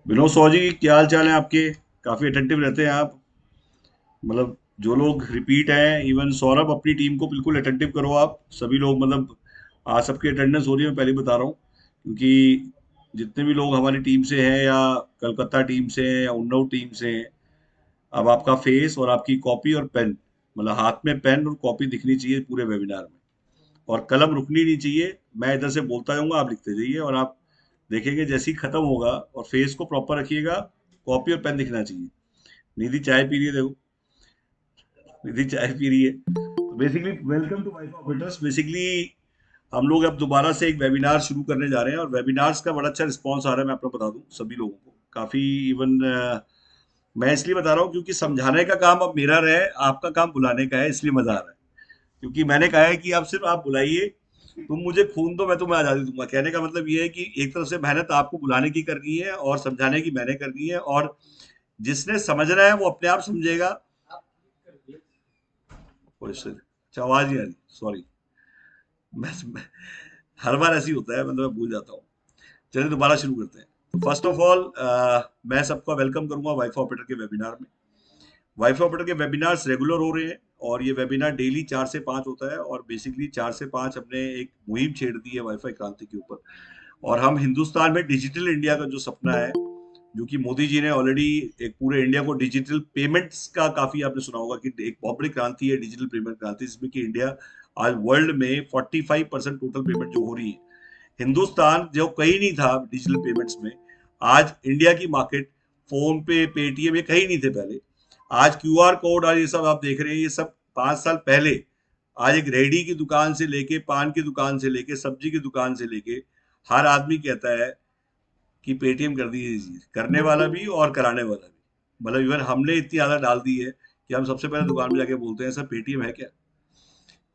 विनोद सौ जी, क्या हाल चाल है आपके? काफी अटेंटिव रहते हैं आप। मतलब जो लोग रिपीट हैं, इवन सौरभ, अपनी टीम को बिल्कुल अटेंटिव करो आप सभी लोग। मतलब आज सबकी अटेंडेंस हो रही है, मैं पहले ही बता रहा हूँ, क्योंकि जितने भी लोग हमारी टीम से हैं या कलकत्ता टीम से हैं या उन्नाव टीम से हैं, अब आपका फेस और आपकी कॉपी और पेन, मतलब हाथ में पेन और कॉपी दिखनी चाहिए पूरे वेबिनार में, और कलम रुकनी नहीं चाहिए। मैं इधर से बोलता जाऊंगा, आप लिखते जाइए, और आप देखेंगे जैसे ही खत्म होगा, और फेस को प्रॉपर रखिएगा, कॉपी और पेन दिखना चाहिए। निधि चाय पी रही है, देखो, निधि चाय पी रही है। तो basically welcome to WiFi operators. Basically हम लोग अब दोबारा से एक वेबिनार शुरू करने जा रहे हैं, और वेबिनार्स का बड़ा अच्छा रिस्पांस आ रहा है। मैं आपको बता दूं, सभी लोगों को काफी, इवन मैं इसलिए बता रहा हूँ क्योंकि समझाने का काम अब मेरा रहे, आपका काम बुलाने का है, इसलिए मजा आ रहा है। क्योंकि मैंने कहा है कि अब सिर्फ आप बुलाइए, तुम मुझे खून दो, मैं तुम्हें आजादी दूंगा। कहने का मतलब ये है कि एक तरफ से मेहनत आपको बुलाने की करनी है और समझाने की मैंने करनी है, और जिसने समझना है वो अपने आप समझेगा। अच्छा, आवाज नहीं आ रही, सॉरी। मैं हर बार ऐसे ही होता है, मतलब मैं भूल जाता हूँ। चलिए दोबारा शुरू करते हैं। तो फर्स्ट ऑफ ऑल मैं सबका वेलकम करूंगा वाईफाई ऑपरेटर के वेबिनार में। वाईफाई ऑपरेटर के वेबिनार्स रेगुलर हो रहे हैं, और ये वेबिनार डेली 4 से 5 होता है, और बेसिकली 4 से 5 हमने एक मुहिम छेड़ दी है वाईफाई क्रांति के ऊपर। और हम हिंदुस्तान में डिजिटल इंडिया का जो सपना है, जो कि मोदी जी ने ऑलरेडी एक पूरे इंडिया को डिजिटल पेमेंट्स का, काफी आपने सुना होगा कि एक बहुत बड़ी क्रांति है डिजिटल पेमेंट क्रांति, जिसमें कि इंडिया आज वर्ल्ड में 45% टोटल पेमेंट जो हो रही है। हिंदुस्तान जो कहीं नहीं था डिजिटल पेमेंट्स में, आज इंडिया की मार्केट, फोन पे, पेटीएम, ये कहीं नहीं थे पहले। आज क्यूआर कोड और ये सब आप देख रहे हैं, ये सब 5 साल पहले। आज एक रेहड़ी की दुकान से लेके, पान की दुकान से लेके, सब्जी की दुकान से लेके, हर आदमी कहता है कि पेटीएम कर दीजिए, करने वाला भी और कराने वाला भी। मतलब इवन हमने इतनी आदत डाल दी है कि हम सबसे पहले दुकान में जाके बोलते हैं, सर पेटीएम है क्या?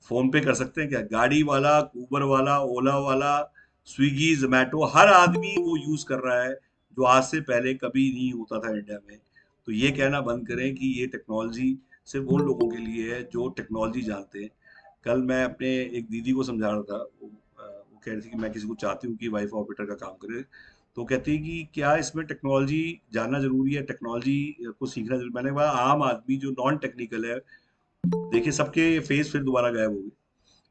फोन पे कर सकते हैं क्या? गाड़ी वाला, उबर वाला, ओला वाला, स्विगी, जोमेटो, हर आदमी वो यूज कर रहा है, जो आज से पहले कभी नहीं होता था इंडिया में। तो ये कहना बंद करें कि ये टेक्नोलॉजी सिर्फ उन लोगों के लिए है जो टेक्नोलॉजी जानते हैं। कल मैं अपने एक दीदी को समझा रहा था, वो कह रही थी कि मैं किसी को चाहती हूँ कि वाइफ ऑपरेटर का काम करे। तो कहती है कि क्या इसमें टेक्नोलॉजी जानना जरूरी है, टेक्नोलॉजी को सीखना जरूरी? मैंने कहा आम आदमी जो नॉन टेक्निकल है, देखिए सबके फेस फिर दोबारा गायब हो गए।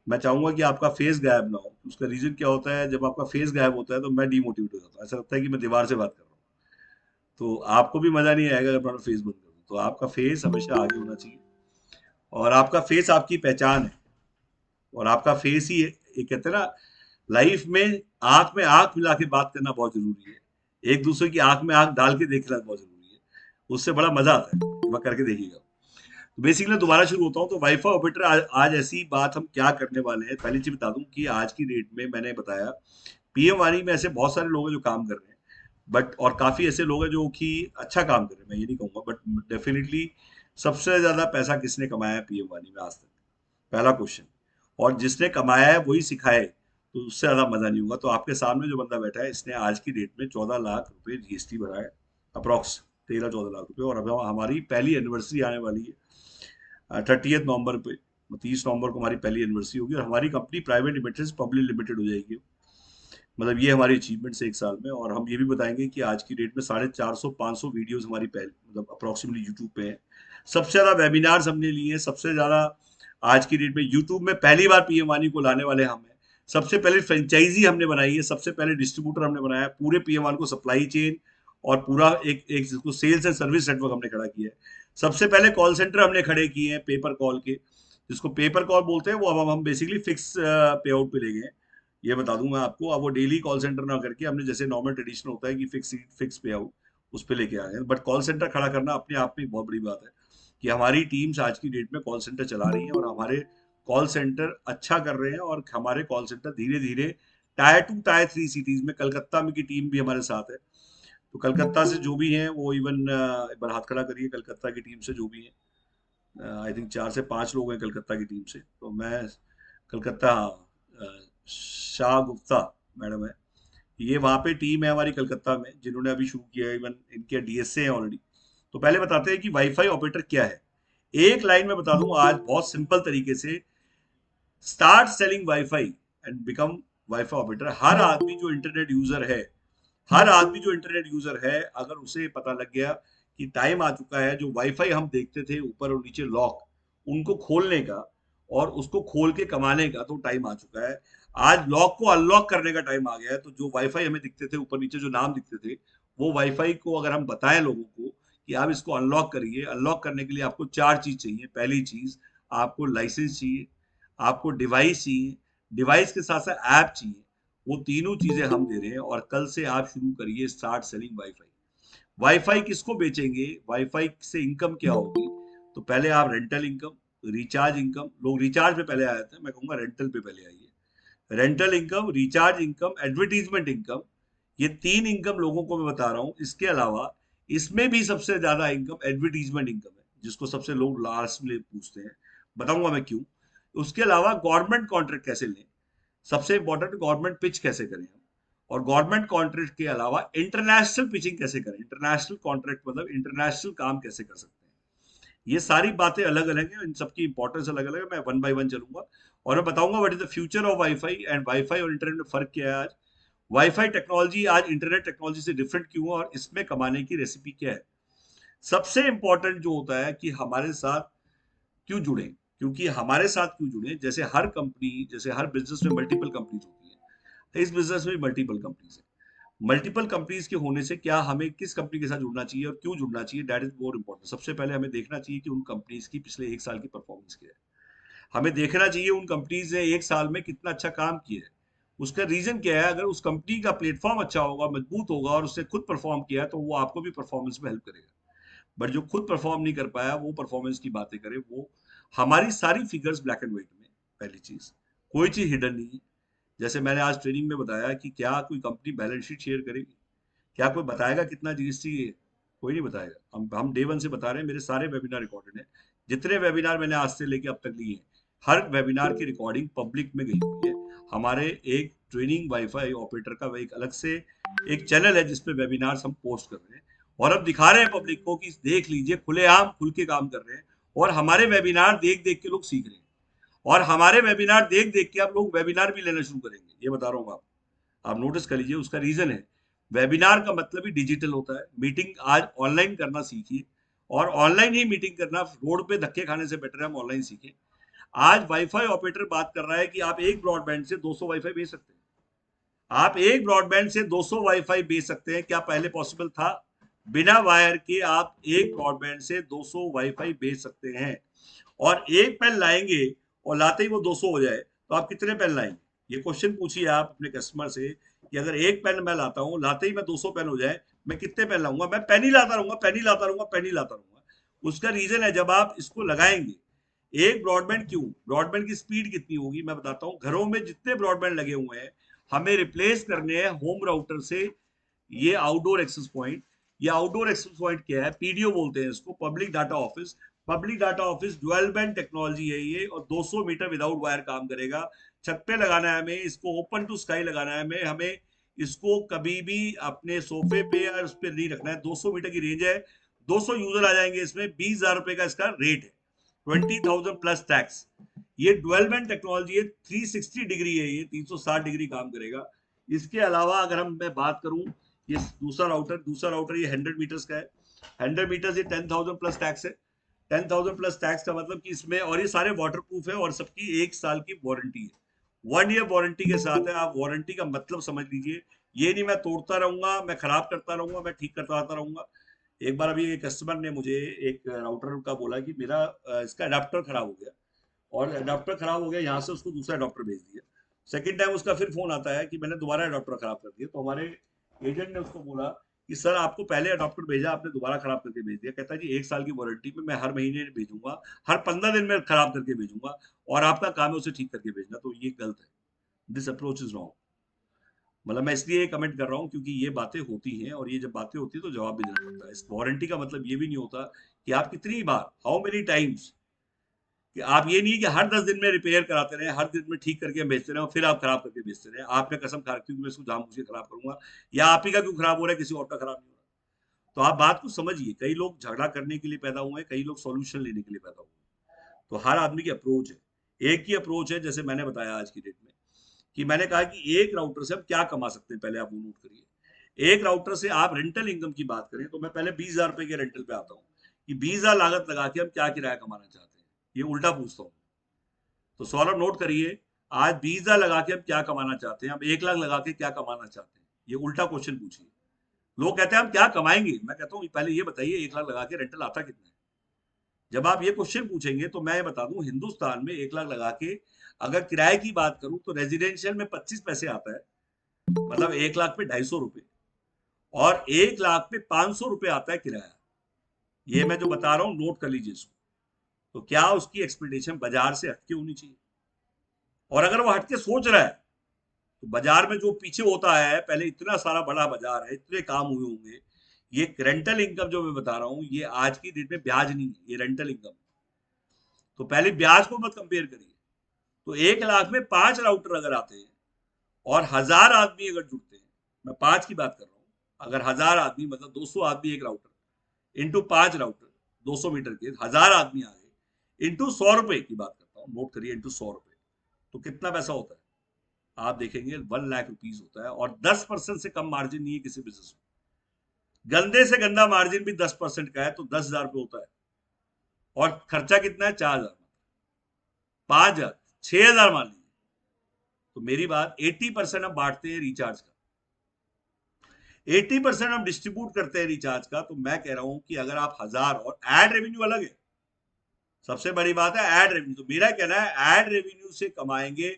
मैं चाहूंगा कि आपका फेस गायब ना हो। उसका रीजन क्या होता है? जब आपका फेस गायब होता है तो मैं डिमोटिवेट हो जाता हूँ, ऐसा लगता है कि मैं दीवार से बात कर रहा हूँ। तो आपको भी मजा नहीं आएगा अगर मैं फेस बंद कर दूं। तो आपका फेस हमेशा आगे होना चाहिए, और आपका फेस आपकी पहचान है, और आपका फेस ही ये कहते हैं ना, लाइफ में आंख मिला के बात करना बहुत जरूरी है। एक दूसरे की आंख में आंख डाल के देखना बहुत जरूरी है। उससे बड़ा मजा आता है, वह करके देखिएगा। तो बेसिकली दोबारा शुरू होता हूँ। तो वाईफाई ऑपरेटर आज ऐसी बात हम क्या करने वाले हैं, पहली चीज बता दूं कि आज की डेट में मैंने बताया, पीएम वाणी में ऐसे बहुत सारे लोग हैं जो काम कर रहे हैं, बट और काफी ऐसे लोग हैं जो कि अच्छा काम कर रहे हैं, मैं ये नहीं कहूंगा, बट डेफिनेटली सबसे ज्यादा पैसा किसने कमाया है पीएम वाणी में आज तक? पहला क्वेश्चन। और जिसने कमाया है वही सिखाए, तो उससे ज्यादा मजा नहीं होगा। तो आपके सामने जो बंदा बैठा है, इसने आज की डेट में 14 लाख रुपए जीएसटी भरा है, अप्रोक्स 13-14 लाख रुपए। और अब हमारी पहली एनिवर्सरी आने वाली है 30 नवंबर पे। 30 नवंबर को हमारी पहली एनिवर्सरी होगी, और हमारी कंपनी प्राइवेट लिमिटेड से पब्लिक लिमिटेड हो जाएगी। मतलब ये हमारी अचीवमेंट्स है एक साल में। और हम ये भी बताएंगे कि आज की डेट में 450-500 वीडियोस हमारी पहले, मतलब अप्रोक्सीमेटली यूट्यूब पे है। सबसे ज्यादा वेबिनार्स हमने लिए हैं, सबसे ज्यादा आज की डेट में यूट्यूब में पहली बार पीएम वानी को लाने वाले हम हैं। सबसे पहले फ्रेंचाइजी हमने बनाई है, सबसे पहले डिस्ट्रीब्यूटर हमने बनाया है पूरे पीएम वान को, सप्लाई चेन और पूरा एक एक जिसको सेल्स एंड सर्विस नेटवर्क हमने खड़ा किया है। सबसे पहले कॉल सेंटर हमने खड़े किए हैं पेपर कॉल के, जिसको पेपर कॉल बोलते हैं, वो अब हम बेसिकली फिक्स पे आउट पे ले गए हैं। ये बता दूं मैं आपको, अब वो डेली कॉल सेंटर ना करके हमने, जैसे नॉर्मल ट्रेडिशन होता है कि फिक्स फिक्स पे आउट, उस पे लेके आ गए। बट कॉल सेंटर खड़ा करना अपने आप में एक बहुत बड़ी बात है, कि हमारी टीम्स आज की डेट में कॉल सेंटर चला रही है, और हमारे कॉल सेंटर अच्छा कर रहे हैं। और हमारे कॉल सेंटर धीरे धीरे टायर 2 टायर 3 सिटीज में, कलकत्ता में की टीम भी हमारे साथ है। तो कलकत्ता से जो भी हैं वो इवन, एक बार हाथ खड़ा करिए कलकत्ता की टीम से जो भी है। आई थिंक 4 से 5 लोग हैं कलकत्ता की टीम से। तो मैं कलकत्ता, शाह गुप्ता मैडम है, ये वहां पे टीम है हमारी कलकत्ता में, जिन्होंने अभी शुरू किया है। इवन इनके डीएसए हैं ऑलरेडी। तो पहले बताते हैं कि वाईफाई ऑपरेटर क्या है। एक लाइन में बता दूं आज बहुत सिंपल तरीके से, start selling WiFi and become WiFi operator. हर आदमी जो इंटरनेट यूजर है, हर आदमी जो इंटरनेट यूजर है, अगर उसे पता लग गया कि टाइम आ चुका है, जो वाईफाई हम देखते थे ऊपर और नीचे लॉक, उनको खोलने का और उसको खोल के कमाने का तो टाइम आ चुका है। आज लॉक को अनलॉक करने का टाइम आ गया है। तो जो वाईफाई हमें दिखते थे ऊपर नीचे, जो नाम दिखते थे, वो वाईफाई को अगर हम बताएं लोगों को कि आप इसको अनलॉक करिए, अनलॉक करने के लिए आपको 4 चीज चाहिए। पहली चीज, आपको लाइसेंस चाहिए, आपको डिवाइस चाहिए, डिवाइस के साथ साथ ऐप चाहिए। वो तीनों चीजें हम दे रहे हैं और कल से आप शुरू करिए, स्टार्ट सेलिंग वाईफाई। वाईफाई किसको बेचेंगे, वाईफाई से इनकम क्या होगी? तो पहले आप रेंटल इनकम, रिचार्ज इनकम, लोग रिचार्ज पे पहले आए थे, मैं कहूंगा रेंटल पे पहले आइए। Rental income, recharge income, advertisement income, ये 3 इनकम लोगों को मैं बता रहा हूँ। इसके अलावा इसमें भी सबसे ज्यादा इनकम एडवर्टीजमेंट इनकम है, जिसको सबसे लोग लास्ट में पूछते हैं, बताऊंगा मैं क्यों। उसके अलावा गवर्नमेंट कॉन्ट्रैक्ट कैसे लें, सबसे इंपॉर्टेंट गवर्नमेंट पिच कैसे करें हम, और गवर्नमेंट कॉन्ट्रैक्ट के अलावा इंटरनेशनल पिचिंग कैसे करें, इंटरनेशनल कॉन्ट्रैक्ट मतलब इंटरनेशनल काम कैसे कर सकते हैं। ये सारी बातें अलग अलग हैं, इन सबकी इंपॉर्टेंस अलग अलग है। मैं वन बाय वन चलूंगा और मैं बताऊंगा what is the future of wifi, and wifi और इंटरनेट में फर्क क्या है आज। वाईफाई टेक्नोलॉजी आज इंटरनेट टेक्नोलॉजी से डिफरेंट क्यों है, और इसमें कमाने की रेसिपी क्या है। सबसे इंपॉर्टेंट जो होता है कि हमारे साथ क्यों जुड़े, क्योंकि हमारे साथ क्यों जुड़े, जैसे हर कंपनी, जैसे हर बिजनेस में मल्टीपल कंपनीज होती है, इस बिजनेस में भी मल्टीपल कंपनीज है। मल्टीपल कंपनीज के होने से क्या हमें किस कंपनी के साथ जुड़ना चाहिए और क्यों जुड़ना चाहिए, दैट इज मोर इंपॉर्टेंट। सबसे पहले हमें देखना चाहिए कि उन कंपनीज की पिछले 1 साल की परफॉर्मेंस क्या है। हमें देखना चाहिए उन कंपनीज ने 1 साल में कितना अच्छा काम किया है। उसका रीजन क्या है, अगर उस कंपनी का प्लेटफॉर्म अच्छा होगा, मजबूत होगा और उसने खुद परफॉर्म किया, तो वो आपको भी परफॉर्मेंस में हेल्प करेगा। बट जो खुद परफॉर्म नहीं कर पाया, वो परफॉर्मेंस की बातें करे, वो हमारी सारी फिगर्स ब्लैक एंड व्हाइट में। पहली चीज, कोई चीज हिडन नहीं है। जैसे मैंने आज ट्रेनिंग में बताया कि क्या कोई कंपनी बैलेंस शीट शेयर करेगी, क्या कोई बताएगा कितना जीएसटी है? कोई नहीं बताएगा। हम डे वन से बता रहे हैं, मेरे सारे वेबिनार रिकॉर्डेड हैं। जितने वेबिनार मैंने आज से लेके अब तक लिए हैं, हर वेबिनार की रिकॉर्डिंग पब्लिक में गई हुई है। हमारे एक ट्रेनिंग वाईफाई ऑपरेटर का एक अलग से एक चैनल है जिसपे वेबिनार हम पोस्ट कर रहे हैं, और अब दिखा रहे हैं पब्लिक को कि देख लीजिए, खुलेआम खुल के काम कर रहे हैं। और हमारे वेबिनार देख देख के लोग सीख रहे हैं, और हमारे वेबिनार देख देख के आप लोग वेबिनार भी लेना शुरू करेंगे, ये बता रहा हूँ आप नोटिस कर लीजिए। उसका रीजन है, वेबिनार का मतलब ही डिजिटल होता है। मीटिंग आज ऑनलाइन करना सीखिए, और ऑनलाइन ही मीटिंग करना, रोड पे धक्के खाने से बेटर है हम ऑनलाइन सीखें। आज वाईफाई ऑपरेटर बात कर रहा है कि आप एक ब्रॉडबैंड से 200 वाईफाई भेज सकते हैं। आप एक ब्रॉडबैंड से 200 वाईफाई भेज सकते हैं, क्या पहले पॉसिबल था? बिना वायर के आप एक ब्रॉडबैंड से 200 वाईफाई भेज सकते हैं। और एक पेन लाएंगे, और लाते ही वो 200 हो जाए, तो आप कितने पेन लाएंगे? ये क्वेश्चन पूछिए आप अपने कस्टमर से कि अगर एक पेन मैं लाता हूँ, लाते ही मैं 200 पेन हो जाए, मैं कितने पेन लाऊंगा? मैं पेन ही लाता रहूंगा, पेन ही लाता रहूंगा, पेन ही लाता रहूंगा। उसका रीजन है, जब आप इसको लगाएंगे, एक ब्रॉडबैंड क्यों, ब्रॉडबैंड की स्पीड कितनी होगी मैं बताता हूँ। घरों में जितने ब्रॉडबैंड लगे हुए हैं, हमें रिप्लेस करने हैं होम राउटर से ये आउटडोर एक्सेस पॉइंट। ये आउटडोर एक्सेस पॉइंट क्या है? पीडीओ बोलते हैं इसको, public data office. Public data office dual band technology है ये, और 200 मीटर विदाउट वायर काम करेगा। छत पे लगाना है हमें इसको, ओपन टू स्काई लगाना है हमें। हमें इसको कभी भी अपने सोफे पे या उस पर नहीं रखना है। 200 मीटर की रेंज है, 200 यूजर आ जाएंगे इसमें, 20,000 रुपए का इसका रेट है, 20,000 प्लस टैक्स। ये डुअल बैंड टेक्नोलॉजी है, 360 डिग्री है, ये 360 डिग्री काम करेगा। इसके अलावा अगर मैं बात करूं, ये दूसरा राउटर ये 100 मीटर्स का है। 100 मीटर्स, ये 10,000 प्लस टैक्स है। 10,000 प्लस टैक्स का मतलब कि इसमें, और ये सारे वाटर प्रूफ है, और सबकी 1 साल की वारंटी है। 1 ईयर वारंटी के साथ है। आप वारंटी का मतलब समझ लीजिए, ये नहीं मैं तोड़ता रहूंगा, मैं खराब करता रहूंगा, मैं ठीक करता आता रहूंगा। एक बार अभी एक कस्टमर ने मुझे एक राउटर का बोला कि मेरा इसका अडाप्टर खराब हो गया, और अडाप्टर खराब हो गया, यहाँ से उसको दूसरा अडाप्टर भेज दिया। सेकंड टाइम उसका फिर फोन आता है कि मैंने दोबारा अडाप्टर खराब कर दिया। तो हमारे एजेंट ने उसको बोला कि सर, आपको पहले अडाप्टर भेजा, आपने दोबारा खराब करके भेज दिया। कहता है जी, 1 साल की वारंटी में मैं हर महीने भेजूंगा, हर 15 दिन में खराब करके भेजूंगा, और आपका काम है उसे ठीक करके भेजना। तो ये गलत है, दिस अप्रोच इज रॉन्ग। मतलब मैं इसलिए कमेंट कर रहा हूँ क्योंकि ये बातें होती हैं, और ये जब बातें होती है तो जवाब भी देना पड़ता है। इस वारंटी का मतलब ये भी नहीं होता कि आप कितनी बार, हाउ मेनी टाइम्स, कि आप ये नहीं कि हर 10 दिन में रिपेयर कराते रहे, हर दिन में ठीक करके बेचते रहे, और फिर आप खराब करके बेचते रहे। आपने कसम खा रखी है कि मैं इसको जानबूझ के खराब करूंगा, या आप ही का क्यों खराब हो रहा है, किसी और का खराब नहीं हो रहा। तो आप बात को समझिए, कई लोग झगड़ा करने के लिए पैदा हुए हैं, कई लोग सॉल्यूशन लेने के लिए पैदा हुए हैं। तो हर आदमी की अप्रोच है, एक ही अप्रोच है। जैसे मैंने बताया आज की डेट में कि मैंने कहा कि एक राउटर से हम क्या कमा सकते हैं, पहले आप वो नोट करिए। एक राउटर से आप रेंटल इनकम की बात करें तो मैं पहले 20,000 रुपए के रेंटल पे आता हूँ कि 20,000 लागत लगा के हम क्या किराया कमाना चाहते हैं, ये उल्टा पूछता हूँ। तो सौरभ नोट करिए, आज 20,000 लगा के हम क्या कमाना चाहते हैं, हम 1 लाख लगा के क्या कमाना चाहते हैं, ये उल्टा क्वेश्चन पूछिए। लोग कहते हैं हम क्या कमाएंगे, मैं कहता हूँ पहले ये बताइए 1 लाख लगा के रेंटल आता कितना है। जब आप ये क्वेश्चन पूछेंगे तो मैं बता दूं, हिंदुस्तान में 1 लाख लगा के अगर किराए की बात करूं तो रेजिडेंशियल में 25 पैसे आता है, मतलब 1 लाख पे 250 रुपए, और 1 लाख पे 500 रुपए आता है किराया। ये मैं जो बता रहा हूँ नोट कर लीजिए इसको। तो क्या उसकी एक्सपेक्टेशन बाजार से हटके होनी चाहिए? और अगर वो हटके सोच रहा है तो बाजार में जो पीछे होता है, पहले इतना सारा बड़ा बाजार है, इतने काम हुए होंगे। ये रेंटल इनकम जो मैं बता रहा हूँ, ये आज की डेट में ब्याज नहीं है, ये रेंटल इनकम। तो पहले ब्याज को मत कंपेयर करिए। तो 1 लाख में 5 राउटर अगर आते हैं और 1,000 आदमी अगर जुड़ते हैं, मैं 5 की बात कर रहा हूँ, अगर 1,000 आदमी मतलब 200 आदमी एक राउटर, इंटू 5 राउटर, 200 मीटर के 1,000 आदमी आ गए, इंटू 100 रुपए की बात करता हूँ, नोट करिए, इंटू 100 रुपए, तो कितना पैसा होता है? आप देखेंगे 1 लाख रुपीज होता है, और 10% से कम मार्जिन नहीं है किसी बिजनेस में। गंदे से गंदा मार्जिन भी 10% का है तो 10,000 रुपये होता है, और खर्चा कितना है? 4,000, 5,000, 6,000 मान लीजिए। तो मेरी बात, 80% हम बांटते हैं रिचार्ज का, 80% हम डिस्ट्रीब्यूट करते हैं रिचार्ज का। तो मैं कह रहा हूं कि अगर आप 1,000, और एड रेवेन्यू अलग है, सबसे बड़ी बात है एड रेवेन्यू। तो मेरा कहना है एड रेवेन्यू से कमाएंगे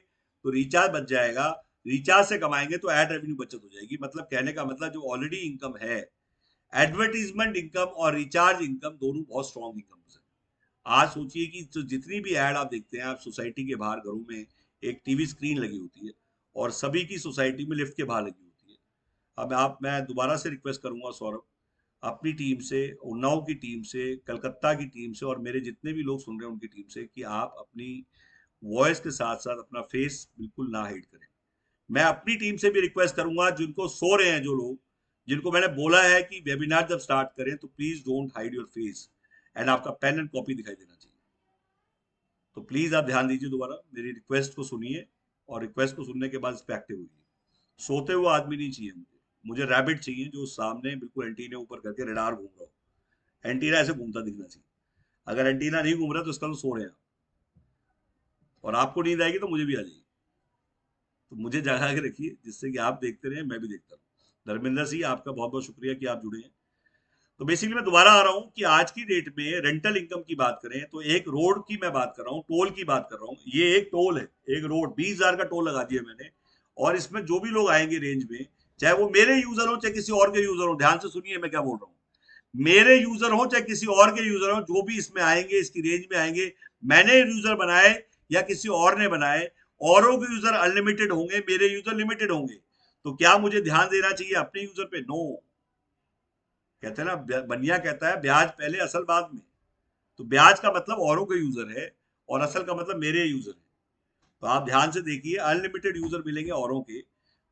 तो रिचार्ज बच जाएगा, रिचार्ज से कमाएंगे तो एड रेवेन्यू बचत हो जाएगी। मतलब कहने का मतलब जो ऑलरेडी इनकम है, एडवर्टीजमेंट इनकम और रिचार्ज इनकम दोनों बहुत स्ट्रॉन्ग इनकम है। आज सोचिए कि जो जितनी भी ऐड आप देखते हैं, आप सोसाइटी के बाहर घरों में एक टीवी स्क्रीन लगी होती है, और सभी की सोसाइटी में लिफ्ट के बाहर लगी होती है। अब आप, मैं दोबारा से रिक्वेस्ट करूंगा सौरभ, अपनी टीम से, उन्नाव की टीम से, कलकत्ता की टीम से, और मेरे जितने भी लोग सुन रहे हैं उनकी टीम से, कि आप अपनी वॉइस के साथ साथ अपना फेस बिल्कुल ना हाइड करें। मैं अपनी टीम से भी रिक्वेस्ट करूंगा, जिनको सो रहे हैं, जो लोग, जिनको मैंने बोला है कि वेबिनार जब स्टार्ट करें तो please don't hide your face, and आपका पेन एंड कॉपी दिखाई देना चाहिए। तो प्लीज आप ध्यान दीजिए, दोबारा मेरी रिक्वेस्ट को सुनिए, और रिक्वेस्ट को सुनने के बाद इस पे एक्टिव होइए। सोते हुए आदमी नहीं चाहिए मुझे, मुझे रैबिट चाहिए जो सामने बिल्कुल एंटीना ऊपर करके रडार घूम रहा हो, एंटीना ऐसे घूमता दिखना चाहिए। अगर एंटीना नहीं घूम रहा तो इसका तो सो रहे हैं आप। और आपको नींद आएगी तो मुझे भी आ जाएगी। तो मुझे जगा के रखिए, जिससे कि आप देखते रहे, मैं भी देखता रहूं। धर्मेंद्र सिंह, आपका बहुत बहुत शुक्रिया कि आप जुड़े हैं। तो बेसिकली मैं दोबारा आ रहा हूँ कि आज की डेट में रेंटल इनकम की बात करें तो एक रोड की मैं बात कर रहा हूँ, टोल की बात कर रहा हूँ। ये एक टोल है, एक रोड, 20,000 का टोल लगा दिया मैंने। और इसमें जो भी लोग आएंगे रेंज में, चाहे वो मेरे यूजर हो चाहे किसी और के यूजर हो, ध्यान से सुनिए मैं क्या बोल रहा हूँ, मेरे यूजर हो चाहे किसी और के यूजर हो, जो भी इसमें आएंगे, इसकी रेंज में आएंगे, मैंने यूजर बनाए या किसी और ने बनाए, औरों के यूजर अनलिमिटेड होंगे, मेरे यूजर लिमिटेड होंगे। तो क्या मुझे ध्यान देना चाहिए अपने यूजर पे? नो। कहते हैं ना, बनिया कहता है ब्याज पहले असल बाद में। तो ब्याज का मतलब औरों के यूजर है, और असल का मतलब मेरे यूजर है। तो आप ध्यान से देखिए, अनलिमिटेड यूजर मिलेंगे औरों के।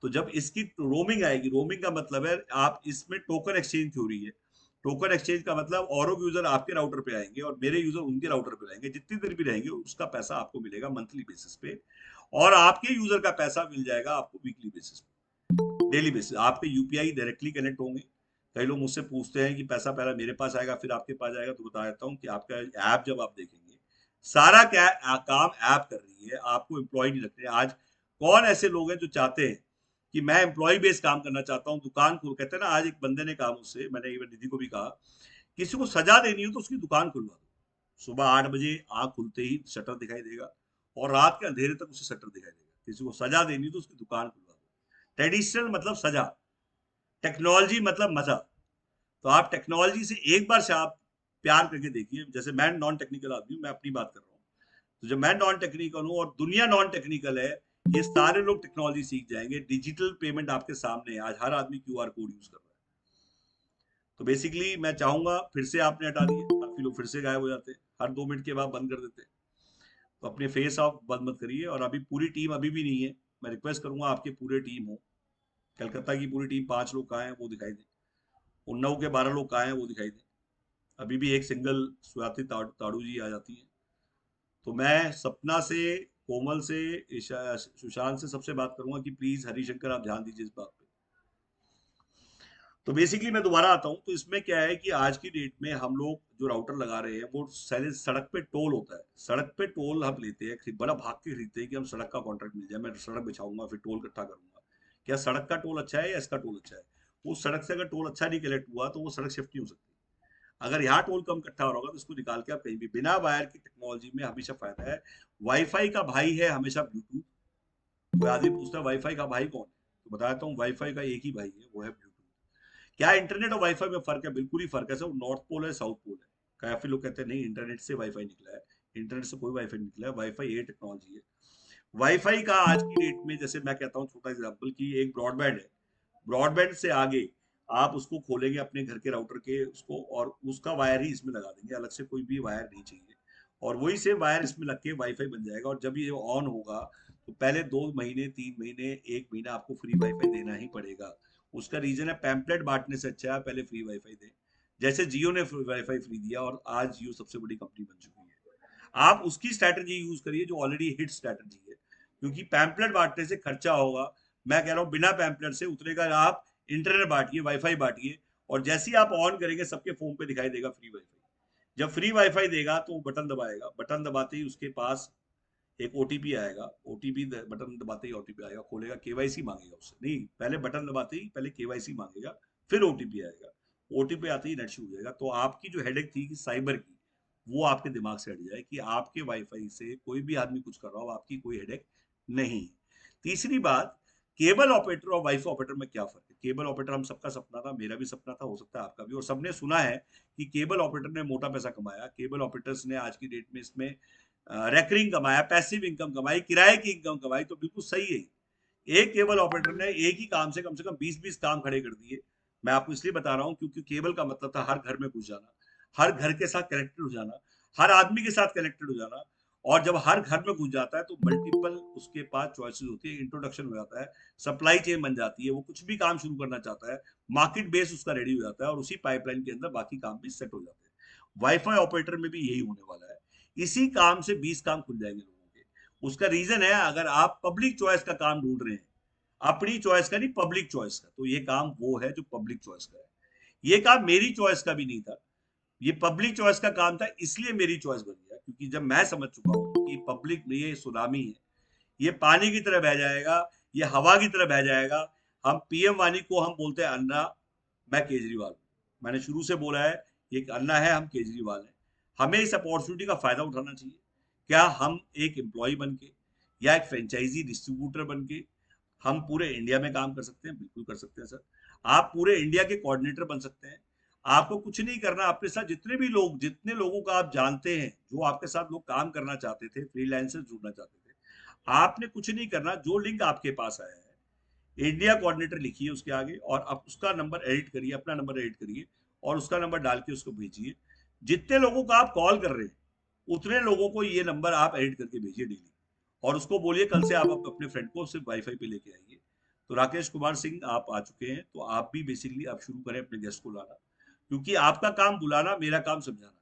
तो जब इसकी रोमिंग आएगी, रोमिंग का मतलब है आप इसमें टोकन एक्सचेंज थ्योरी है। टोकन एक्सचेंज का मतलब औरों के यूजर आपके राउटर पे आएंगे और मेरे यूजर उनके राउटर पे आएंगे, जितनी देर भी रहेंगे उसका पैसा आपको मिलेगा मंथली बेसिस पे, और आपके यूजर का पैसा मिल जाएगा आपको वीकली बेसिस पे, डेली बेसिस। आपके यूपीआई डायरेक्टली कनेक्ट होंगे। कई लोग मुझसे पूछते हैं कि पैसा पहले मेरे पास आएगा फिर आपके पास आएगा, तो बता देता हूँ कि आपका ऐप जब आप देखेंगे, सारा क्या काम ऐप कर रही है, आपको एम्प्लॉय नहीं रखते। आज कौन ऐसे लोग हैं जो चाहते हैं कि मैं एम्प्लॉय बेस्ड काम करना चाहता हूँ, दुकान खोल, कहते हैं ना, आज एक बंदे ने कहा मुझसे, मैंने इवन निधि को भी कहा, किसी को सजा देनी हो तो उसकी दुकान खुलवा दो। सुबह 8 बजे आँख खुलते ही शटर दिखाई देगा, और रात के अंधेरे तक उसे शटर दिखाई देगा। किसी को सजा देनी हो तो उसकी दुकान खुलवा दो। ट्रेडिशनल मतलब सजा, टेक्नोलॉजी मतलब मजा। तो आप टेक्नोलॉजी से एक बार से आप प्यार करके देखिए। जैसे मैं नॉन टेक्निकल आदमी हूँ, मैं अपनी बात कर रहा हूँ, तो जब मैं नॉन टेक्निकल हूँ और दुनिया नॉन टेक्निकल है, ये सारे लोग टेक्नोलॉजी सीख जाएंगे। डिजिटल पेमेंट आपके सामने है, आज हर आदमी क्यूआर कोड यूज कर रहा है। तो बेसिकली मैं चाहूंगा, फिर से आपने हटा दिए, काफी लोग फिर से गायब हो जाते हैं, हर 2 मिनट के बाद बंद कर देते हैं। तो अपने फेस ऑफ बंद मत करिए। और अभी पूरी टीम अभी भी नहीं है, मैं रिक्वेस्ट करूंगा आपके पूरे टीम हो। कलकत्ता की पूरी टीम 5 लोग कहाँ हैं वो दिखाई दे, उन्नाव के 12 लोग कहाँ हैं वो दिखाई दे। अभी भी एक सिंगल स्वाति ताड़ू जी आ जाती है। तो मैं सपना से, कोमल से, सुशांत से सबसे बात करूंगा कि प्लीज हरिशंकर आप ध्यान दीजिए इस बात पे। तो बेसिकली मैं दोबारा आता हूँ, तो इसमें क्या है कि आज की डेट में हम लोग जो राउटर लगा रहे हैं वो सारे सड़क पे टोल होता है, सड़क पे टोल हम लेते हैं, बड़ा भाग के खरीदते हैं कि हम सड़क का कॉन्ट्रैक्ट मिल जाए, मैं सड़क बिछाऊंगा फिर टोल इकट्ठा करूंगा। क्या सड़क का टोल अच्छा है या इसका टोल अच्छा है? वो सड़क से अगर टोल अच्छा नहीं कलेक्ट हुआ तो वो सड़क शिफ्ट नहीं हो सकती। अगर यहाँ टोल कम इकट्ठा हो रहा होगा तो इसको निकाल के आप कहीं भी, बिना वायर की टेक्नोलॉजी में हमेशा फायदा है। वाईफाई का भाई है हमेशा ब्लूटूथ। कोई आदमी पूछता है वाईफाई का भाई कौन है, तो बताता हूँ वाईफाई का एक ही भाई है, वो है ब्लूटूथ। क्या इंटरनेट और वाईफाई में फर्क है? बिल्कुल ही फर्क है सर, नॉर्थ पोल है साउथ पोल है। काफी लोग कहते हैं नहीं इंटरनेट से वाईफाई निकला है, इंटरनेट से कोई वाईफाई निकला है, वाईफाई ये टेक्नोलॉजी है। वाईफाई का आज की डेट में, जैसे मैं कहता हूँ छोटा एग्जांपल कि एक ब्रॉडबैंड है, ब्रॉडबैंड से आगे आप उसको खोलेंगे अपने घर के राउटर के उसको, और उसका वायर ही इसमें लगा देंगे, अलग से कोई भी वायर नहीं चाहिए, और वही से वायर इसमें लग के वाईफाई बन जाएगा। और जब ये ऑन होगा तो पहले 2 महीने 3 महीने 1 महीना आपको फ्री वाईफाई देना ही पड़ेगा। उसका रीजन है पैम्पलेट बांटने से अच्छा है पहले फ्री वाईफाई दें। जैसे जियो ने वाईफाई फ्री दिया और आज जियो सबसे बड़ी कंपनी बन चुकी है, आप उसकी स्ट्रैटेजी यूज करिए जो ऑलरेडी हिट स्ट्रैटेजी है, क्योंकि पैम्पलेट बांटने से खर्चा होगा। मैं कह रहा हूँ बिना पैम्पलेट से उतरेगा, आप इंटरनेट बांटिए, वाईफाई बांटिए, और जैसे ही आप ऑन करेंगे सबके फोन पे दिखाई देगा फ्री वाईफाई। जब फ्री वाईफाई देगा तो वो बटन दबाएगा, बटन दबाते ही उसके पास एक ओटीपी आएगा, ओटीपी बटन दबाते ही ओटीपी आएगा, खोलेगा, केवाईसी मांगेगा उससे, नहीं पहले बटन दबाते ही पहले केवाईसी मांगेगा, फिर ओटीपी आएगा, ओटीपी आते ही नेट शुरू हो जाएगा। तो आपकी जो हेडेक थी कि साइबर की, वो आपके दिमाग से हट जाए कि आपके वाईफाई से कोई भी आदमी कुछ कर रहा हो, आपकी कोई हेडेक नहीं। तीसरी बात, केबल ऑपरेटर और वाईफाई ऑपरेटर में क्या फर्क है? केबल ऑपरेटर हम सबका सपना था, मेरा भी सपना था, हो सकता है आपका भी, और सबने सुना है कि केबल ऑपरेटर ने मोटा पैसा कमाया, केबल ऑपरेटर्स ने आज की डेट में इसमें रेकरिंग कमाया, पैसिव इनकम कमाई, किराए की इनकम कमाई, तो बिल्कुल सही है। एक केबल ऑपरेटर ने एक ही काम से कम 20-20 काम खड़े कर दिए। मैं आपको इसलिए बता रहा हूँ क्योंकि केबल का मतलब था हर घर में घुस जाना, हर घर के साथ कनेक्टेड हो जाना, हर आदमी के साथ कनेक्टेड हो जाना। और जब हर घर में घुस जाता है तो मल्टीपल उसके पास चॉइसेस होती है, इंट्रोडक्शन हो जाता है, सप्लाई चेन बन जाती है, वो कुछ भी काम शुरू करना चाहता है, मार्केट बेस उसका रेडी हो जाता है, और उसी पाइपलाइन के अंदर बाकी काम भी सेट हो जाते हैं। वाईफाई ऑपरेटर में भी यही होने वाला है, इसी काम से 20 काम खुल जाएंगे लोगों के। उसका रीजन है, अगर आप पब्लिक चॉइस का काम ढूंढ रहे हैं, अपनी चॉइस का नहीं, पब्लिक चॉइस का, तो ये काम वो है जो पब्लिक चॉइस का है। ये काम मेरी चॉइस का भी नहीं था, ये पब्लिक चॉइस का काम था, इसलिए मेरी चॉइस बन गया, क्योंकि जब मैं समझ चुका हूं कि पब्लिक में ये सुनामी है, ये पानी की तरह बह जाएगा, ये हवा की तरह बह जाएगा। हम पीएम वानी को हम बोलते हैं अन्ना, मैं केजरीवाल, मैंने शुरू से बोला है ये अन्ना है, हम केजरीवाल हैं। हमें इस अपॉर्चुनिटी का फायदा उठाना चाहिए। क्या हम एक एम्प्लॉय बन के या एक फ्रेंचाइजी डिस्ट्रीब्यूटर बन के हम पूरे इंडिया में काम कर सकते हैं? बिल्कुल कर सकते हैं सर। आप पूरे इंडिया के कोऑर्डिनेटर बन सकते हैं। आपको कुछ नहीं करना, अपने साथ जितने भी लोग, जितने लोगों का आप जानते हैं जो आपके साथ लोग काम करना चाहते थे, फ्रीलांसर जुड़ना चाहते थे, आपने कुछ नहीं करना, जो लिंक आपके पास आया है इंडिया कोऑर्डिनेटर लिखिए उसके आगे, और आप उसका नंबर एडिट करिए, अपना नंबर एडिट करिए, और उसका नंबर डाल के उसको भेजिए। जितने लोगों का आप कॉल कर रहे हैं उतने लोगों को ये नंबर आप एडिट करके भेजिए डेली, और उसको बोलिए कल से आप अपने फ्रेंड को सिर्फ वाईफाई पे लेके आइए। तो राकेश कुमार सिंह आप आ चुके हैं, तो आप भी बेसिकली आप शुरू करें अपने गेस्ट को लाना, क्योंकि आपका काम बुलाना, मेरा काम समझाना।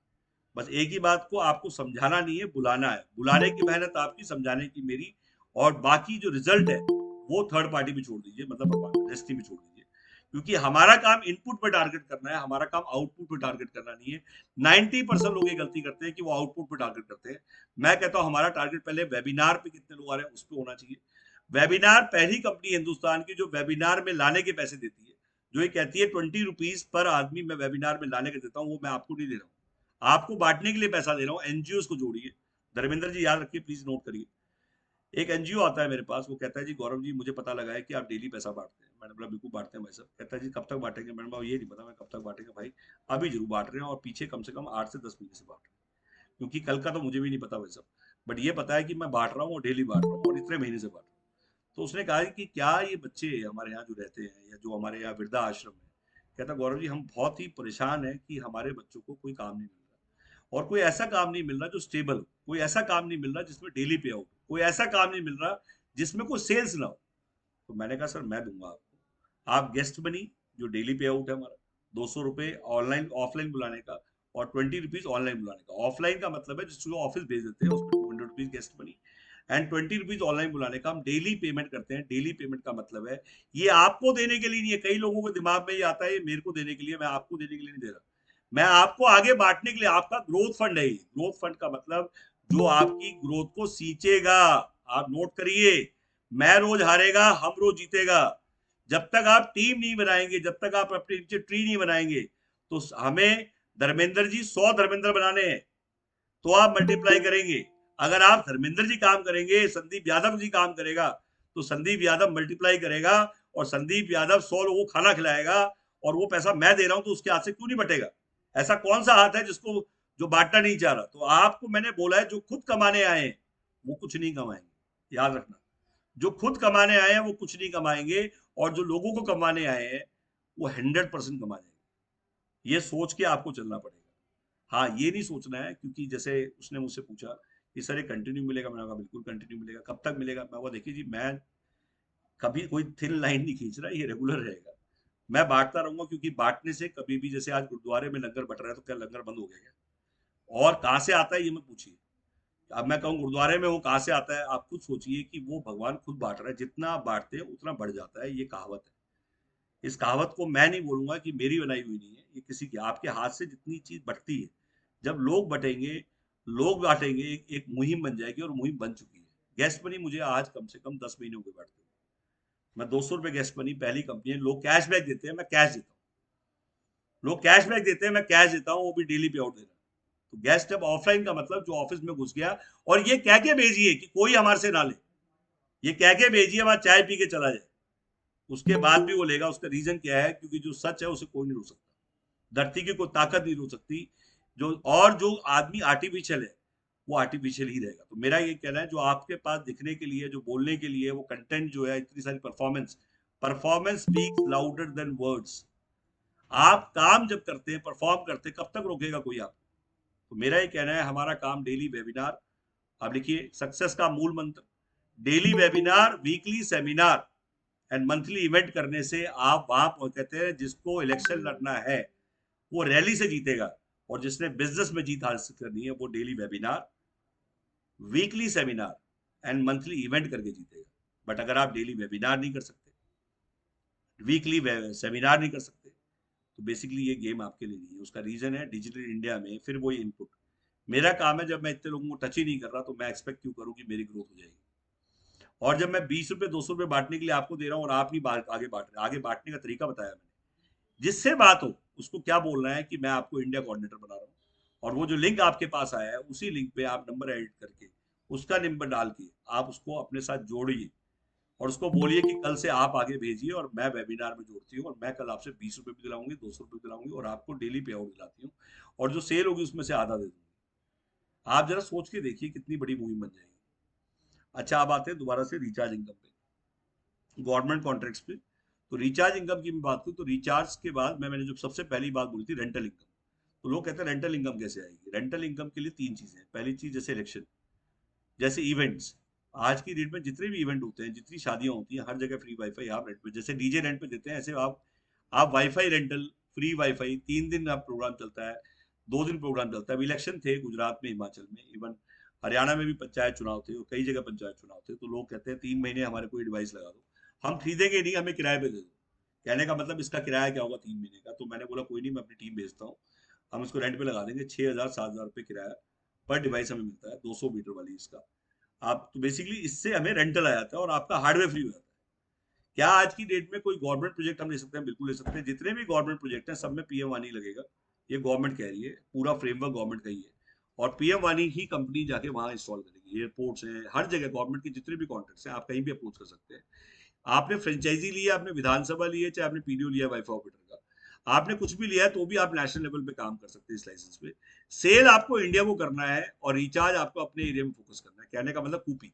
बस एक ही बात को आपको समझाना नहीं है, बुलाना है, बुलाने की मेहनत आपकी, समझाने की मेरी, और बाकी जो रिजल्ट है वो थर्ड पार्टी भी छोड़ दीजिए, मतलब भगवान डेस्टिनी भी छोड़ दीजिए, क्योंकि हमारा काम इनपुट पे टारगेट करना है, हमारा काम आउटपुट पे टारगेट करना नहीं है। 90% लोग ये गलती करते हैं कि वो आउटपुट पे टारगेट करते हैं। मैं कहता हूं हमारा टारगेट पहले वेबिनार पे कितने लोग आ रहे हैं उस पर होना चाहिए। वेबिनार पहली कंपनी हिंदुस्तान की जो वेबिनार में लाने के पैसे देती है, जो ये कहती है 20 रुपीज पर आदमी मैं वेबिनार में लाने के देता हूँ, वो मैं आपको नहीं दे रहा हूँ, आपको बांटने के लिए पैसा दे रहा हूँ। एनजीओ को जोड़िए, धर्मेंद्र जी याद रखिए, प्लीज नोट करिए। एक एनजीओ आता है मेरे पास, वो कहता है जी गौरव जी मुझे पता लगा है कि आप डेली पैसा बांटते हैं। मैंने बोला बिल्कुल बांटते हैं भाई साहब। कहता है जी कब तक बांटेंगे? मैंने बोला ये नहीं पता मैं कब तक बांटेंगे भाई, अभी जरूर बांट रहे हैं, और पीछे कम से कम 8 से 10 महीने से बांट रहे हैं, क्योंकि कल का तो मुझे भी नहीं पता भाई साहब, बट ये पता है कि मैं बांट रहा हूँ और डेली बांट रहा हूँ और इतने महीने से बांट रहा हूँ। तो उसने कहा कि क्या ये बच्चे हमारे यहाँ जो रहते हैं या जो हमारे यहाँ वृद्धा आश्रम है, कहता गौरव जी हम बहुत ही परेशान है कि हमारे बच्चों को कोई काम नहीं मिल रहा, और कोई ऐसा काम नहीं मिल रहा जो स्टेबल हो, कोई ऐसा काम नहीं मिल रहा जिसमें डेली पे आउट, कोई ऐसा काम नहीं मिल रहा जिसमें कोई सेल्स ना हो। तो मैंने कहा सर मैं दूंगा आपको, आप गेस्ट बनी, जो डेली पे आउट है हमारा 200 रुपये ऑनलाइन ऑफलाइन बुलाने का, और 20 रुपीज ऑनलाइन बुलाने का। ऑफलाइन का मतलब है जिसको ऑफिस भेज देते हैं, उसमें 200 रुपीज गेस्ट बनी। एंड 20 रुपीज ऑनलाइन बुलाने का। हम डेली पेमेंट करते हैं। डेली पेमेंट का मतलब है ये आपको देने के लिए नहीं है। कई लोगों को दिमाग में ये आता है ये मेरे को देने के लिए, मैं आपको देने के लिए नहीं दे रहा, मैं आपको आगे बांटने के लिए। आपका ग्रोथ फंड है ये। ग्रोथ फंड का मतलब जो आपकी ग्रोथ को सींचेगा। आप नोट करिए, मैं रोज हारेगा, हम रोज जीतेगा। जब तक आप टीम नहीं बनाएंगे, जब तक आप अपने नीचे ट्री नहीं बनाएंगे, तो हमें धर्मेंद्र जी 100 धर्मेंद्र बनाने हैं, तो आप मल्टीप्लाई करेंगे। अगर आप धर्मेंद्र जी काम करेंगे, संदीप यादव जी काम करेगा, तो संदीप यादव मल्टीप्लाई करेगा, और संदीप यादव 100 लोगों को खाना खिलाएगा, और वो पैसा मैं दे रहा हूं तो उसके हाथ से क्यों नहीं बटेगा? ऐसा कौन सा हाथ है जिसको जो बांटना नहीं चाह रहा? तो आपको मैंने बोला है जो खुद कमाने आए हैं वो कुछ नहीं कमाएंगे, याद रखना। जो खुद कमाने आए हैं वो कुछ नहीं कमाएंगे, और जो लोगों को कमाने आए हैं वो 100% कमा जाएंगे। ये सोच के आपको चलना पड़ेगा। हाँ, ये नहीं सोचना है, क्योंकि जैसे उसने मुझसे पूछा कि सर ये कंटिन्यू मिलेगा, मैंने कहा बिल्कुल कंटिन्यू मिलेगा। कब तक मिलेगा? मैं वो देखिए जी, मैं कभी कोई थिन लाइन नहीं खींच रहा, ये रेगुलर रहेगा। मैं बांटता रहूंगा, क्योंकि बांटने से कभी भी, जैसे आज गुरुद्वारे में लंगर बट रहा है, तो क्या लंगर बंद हो गया क्या? और कहाँ से आता है ये मत पूछिए। अब मैं कहूँ गुरुद्वारे में वो कहाँ से आता है, आप खुद सोचिए कि वो भगवान खुद बांट रहा है। जितना आप बांटते हैं उतना बढ़ जाता है, ये कहावत है। इस कहावत को मैं नहीं बोलूंगा कि मेरी बनाई हुई नहीं है, ये किसी की। आपके हाथ से जितनी चीज बढ़ती है, जब लोग बटेंगे, लोग बांटेंगे, एक मुहिम बन जाएगी, और मुहिम बन चुकी है। गेस्ट बनी मुझे आज कम से कम 10 महीने हो गए बांटते हुए। मैं 200 रुपये गेस्ट बनी, पहली कंपनी है। लोग कैशबैक देते हैं, मैं कैश देता हूँ। लोग कैशबैक देते हैं, मैं कैश देता हूँ, वो भी डेली पे आउट दे रहा है। तो गेस्ट जब ऑफलाइन का मतलब जो ऑफिस में घुस गया, और ये कह के भेजिए कि कोई हमारे से ना ले, ये कह के भेजिए हमारा चाय पी के चला जाए, उसके बाद भी वो लेगा। उसका रीजन क्या है? क्योंकि जो सच है उसे कोई नहीं रोक सकता, धरती की कोई ताकत नहीं रोक सकती। जो आदमी आर्टिफिशियल है वो आर्टिफिशियल ही रहेगा। तो मेरा ये कहना है, जो आपके पास दिखने के लिए, जो बोलने के लिए, वो कंटेंट जो है, इतनी सारी performance, performance speaks louder than words. आप काम जब करते हैं, परफॉर्म करते हैं, कब तक रोकेगा कोई आपको? तो मेरा ये कहना है, हमारा काम डेली वेबिनार, आप लिखिए सक्सेस का मूल मंत्र, daily webinar, weekly seminar and monthly event करने से आप वहां कहते हैं जिसको इलेक्शन लड़ना है वो रैली से जीतेगा, और जिसने बिजनेस में जीत हासिल करनी है वो daily webinar, weekly seminar and monthly event करके जीतेगा। बट अगर आप डेली वेबिनार नहीं कर सकते, वीकली सेमिनार नहीं कर सकते, तो बेसिकली ये गेम आपके लिए नहीं है। उसका रीजन है डिजिटल इंडिया में फिर वही इनपुट। मेरा काम है, जब मैं इतने लोगों को टच ही नहीं कर रहा, तो मैं एक्सपेक्ट क्यों करूं कि मेरी ग्रोथ हो जाएगी? और जब मैं 20 रुपए 200 रुपए बांटने के लिए आपको दे रहा हूँ, और आप नहीं आगे बांट रहे, आगे बांटने का तरीका बताया मैंने। जिससे बात हो उसको क्या बोलना है कि मैं आपको इंडिया कोऑर्डिनेटर बना रहा हूँ, और वो जो लिंक आपके पास आया है उसी लिंक पे आप नंबर एडिट करके, उसका नंबर डाल के आप उसको अपने साथ जोड़िए, और उसको बोलिए कि कल से आप आगे भेजिए, और मैं वेबिनार में जोड़ती हूँ, और मैं कल आपसे 20 रुपए भी दिलाऊंगी, 200 रुपए भी दिलाऊंगी, और आपको डेली पे आउट दिलाती हूँ, और जो सेल होगी उसमें से आधा दे दूंगी। आप जरा सोच के देखिए कितनी बड़ी मुहिम बन जाएगी। अच्छा, अब आते हैं दोबारा से रिचार्ज इनकम पे, गवर्नमेंट कॉन्ट्रैक्ट्स पे। तो रिचार्ज इनकम की मैं बात करूँ, तो रिचार्ज के बाद मैंने जो सबसे पहली बात बोली थी, रेंटल इनकम। तो लोग कहते हैं रेंटल इनकम कैसे आएगी? रेंटल इनकम के लिए तीन चीजें हैं। पहली चीज, जैसे इलेक्शन, जैसे इवेंट्स। आज की डेट में जितने भी इवेंट होते हैं, जितनी शादियां होती हैं, हर जगह फ्री वाईफाई आप रेंट पे, जैसे डीजे रेंट पे देते हैं, ऐसे आप वाईफाई रेंटल, फ्री वाईफाई, 3 दिन आप प्रोग्राम चलता है, 2 दिन प्रोग्राम चलता है। अभी इलेक्शन थे गुजरात में, हिमाचल में, इवन हरियाणा में भी पंचायत चुनाव थे, और कई जगह पंचायत चुनाव थे। तो लोग कहते हैं 3 महीने हमारे कोई डिवाइस लगा दो, हम खरीदेंगे नहीं, हमें किराए पे दे दो। कहने का मतलब इसका किराया क्या होगा 3 महीने का? तो मैंने बोला कोई नहीं, मैं अपनी टीम भेजता हूँ, हम इसको रेंट पे लगा देंगे। 6,000 7,000 रुपये किराया पर डिवाइस हमें मिलता है, 200 मीटर वाली इसका। आप तो बेसिकली इससे हमें रेंटल आ जाता है, और आपका हार्डवेयर फ्री हो जाता है। क्या आज की डेट में कोई गवर्नमेंट प्रोजेक्ट हम ले सकते हैं? बिल्कुल ले सकते हैं। जितने भी गवर्नमेंट प्रोजेक्ट हैं सब में पीएम वानी लगेगा, ये गवर्नमेंट कह रही है, पूरा फ्रेमवर्क गवर्नमेंट का ही है, और पीएम वानी ही कंपनी जाके वहां इंस्टॉल करेगी। एयरपोर्ट्स हैं, हर जगह गवर्नमेंट के जितने भी कॉन्ट्रैक्ट्स हैं, आप कहीं भी अप्रोच कर सकते हैं। आपने फ्रेंचाइजी लिया, आपने विधानसभा ली है, चाहे आपने पीडीओ लिया वाईफाई ऑपरेटर का, आपने कुछ भी लिया है, तो भी आप नेशनल लेवल पे काम कर सकते हैं इस लाइसेंस पे। सेल आपको इंडिया को करना है, और रिचार्ज आपको अपने एरिया में फोकस करना है। कहने का मतलब कूपी।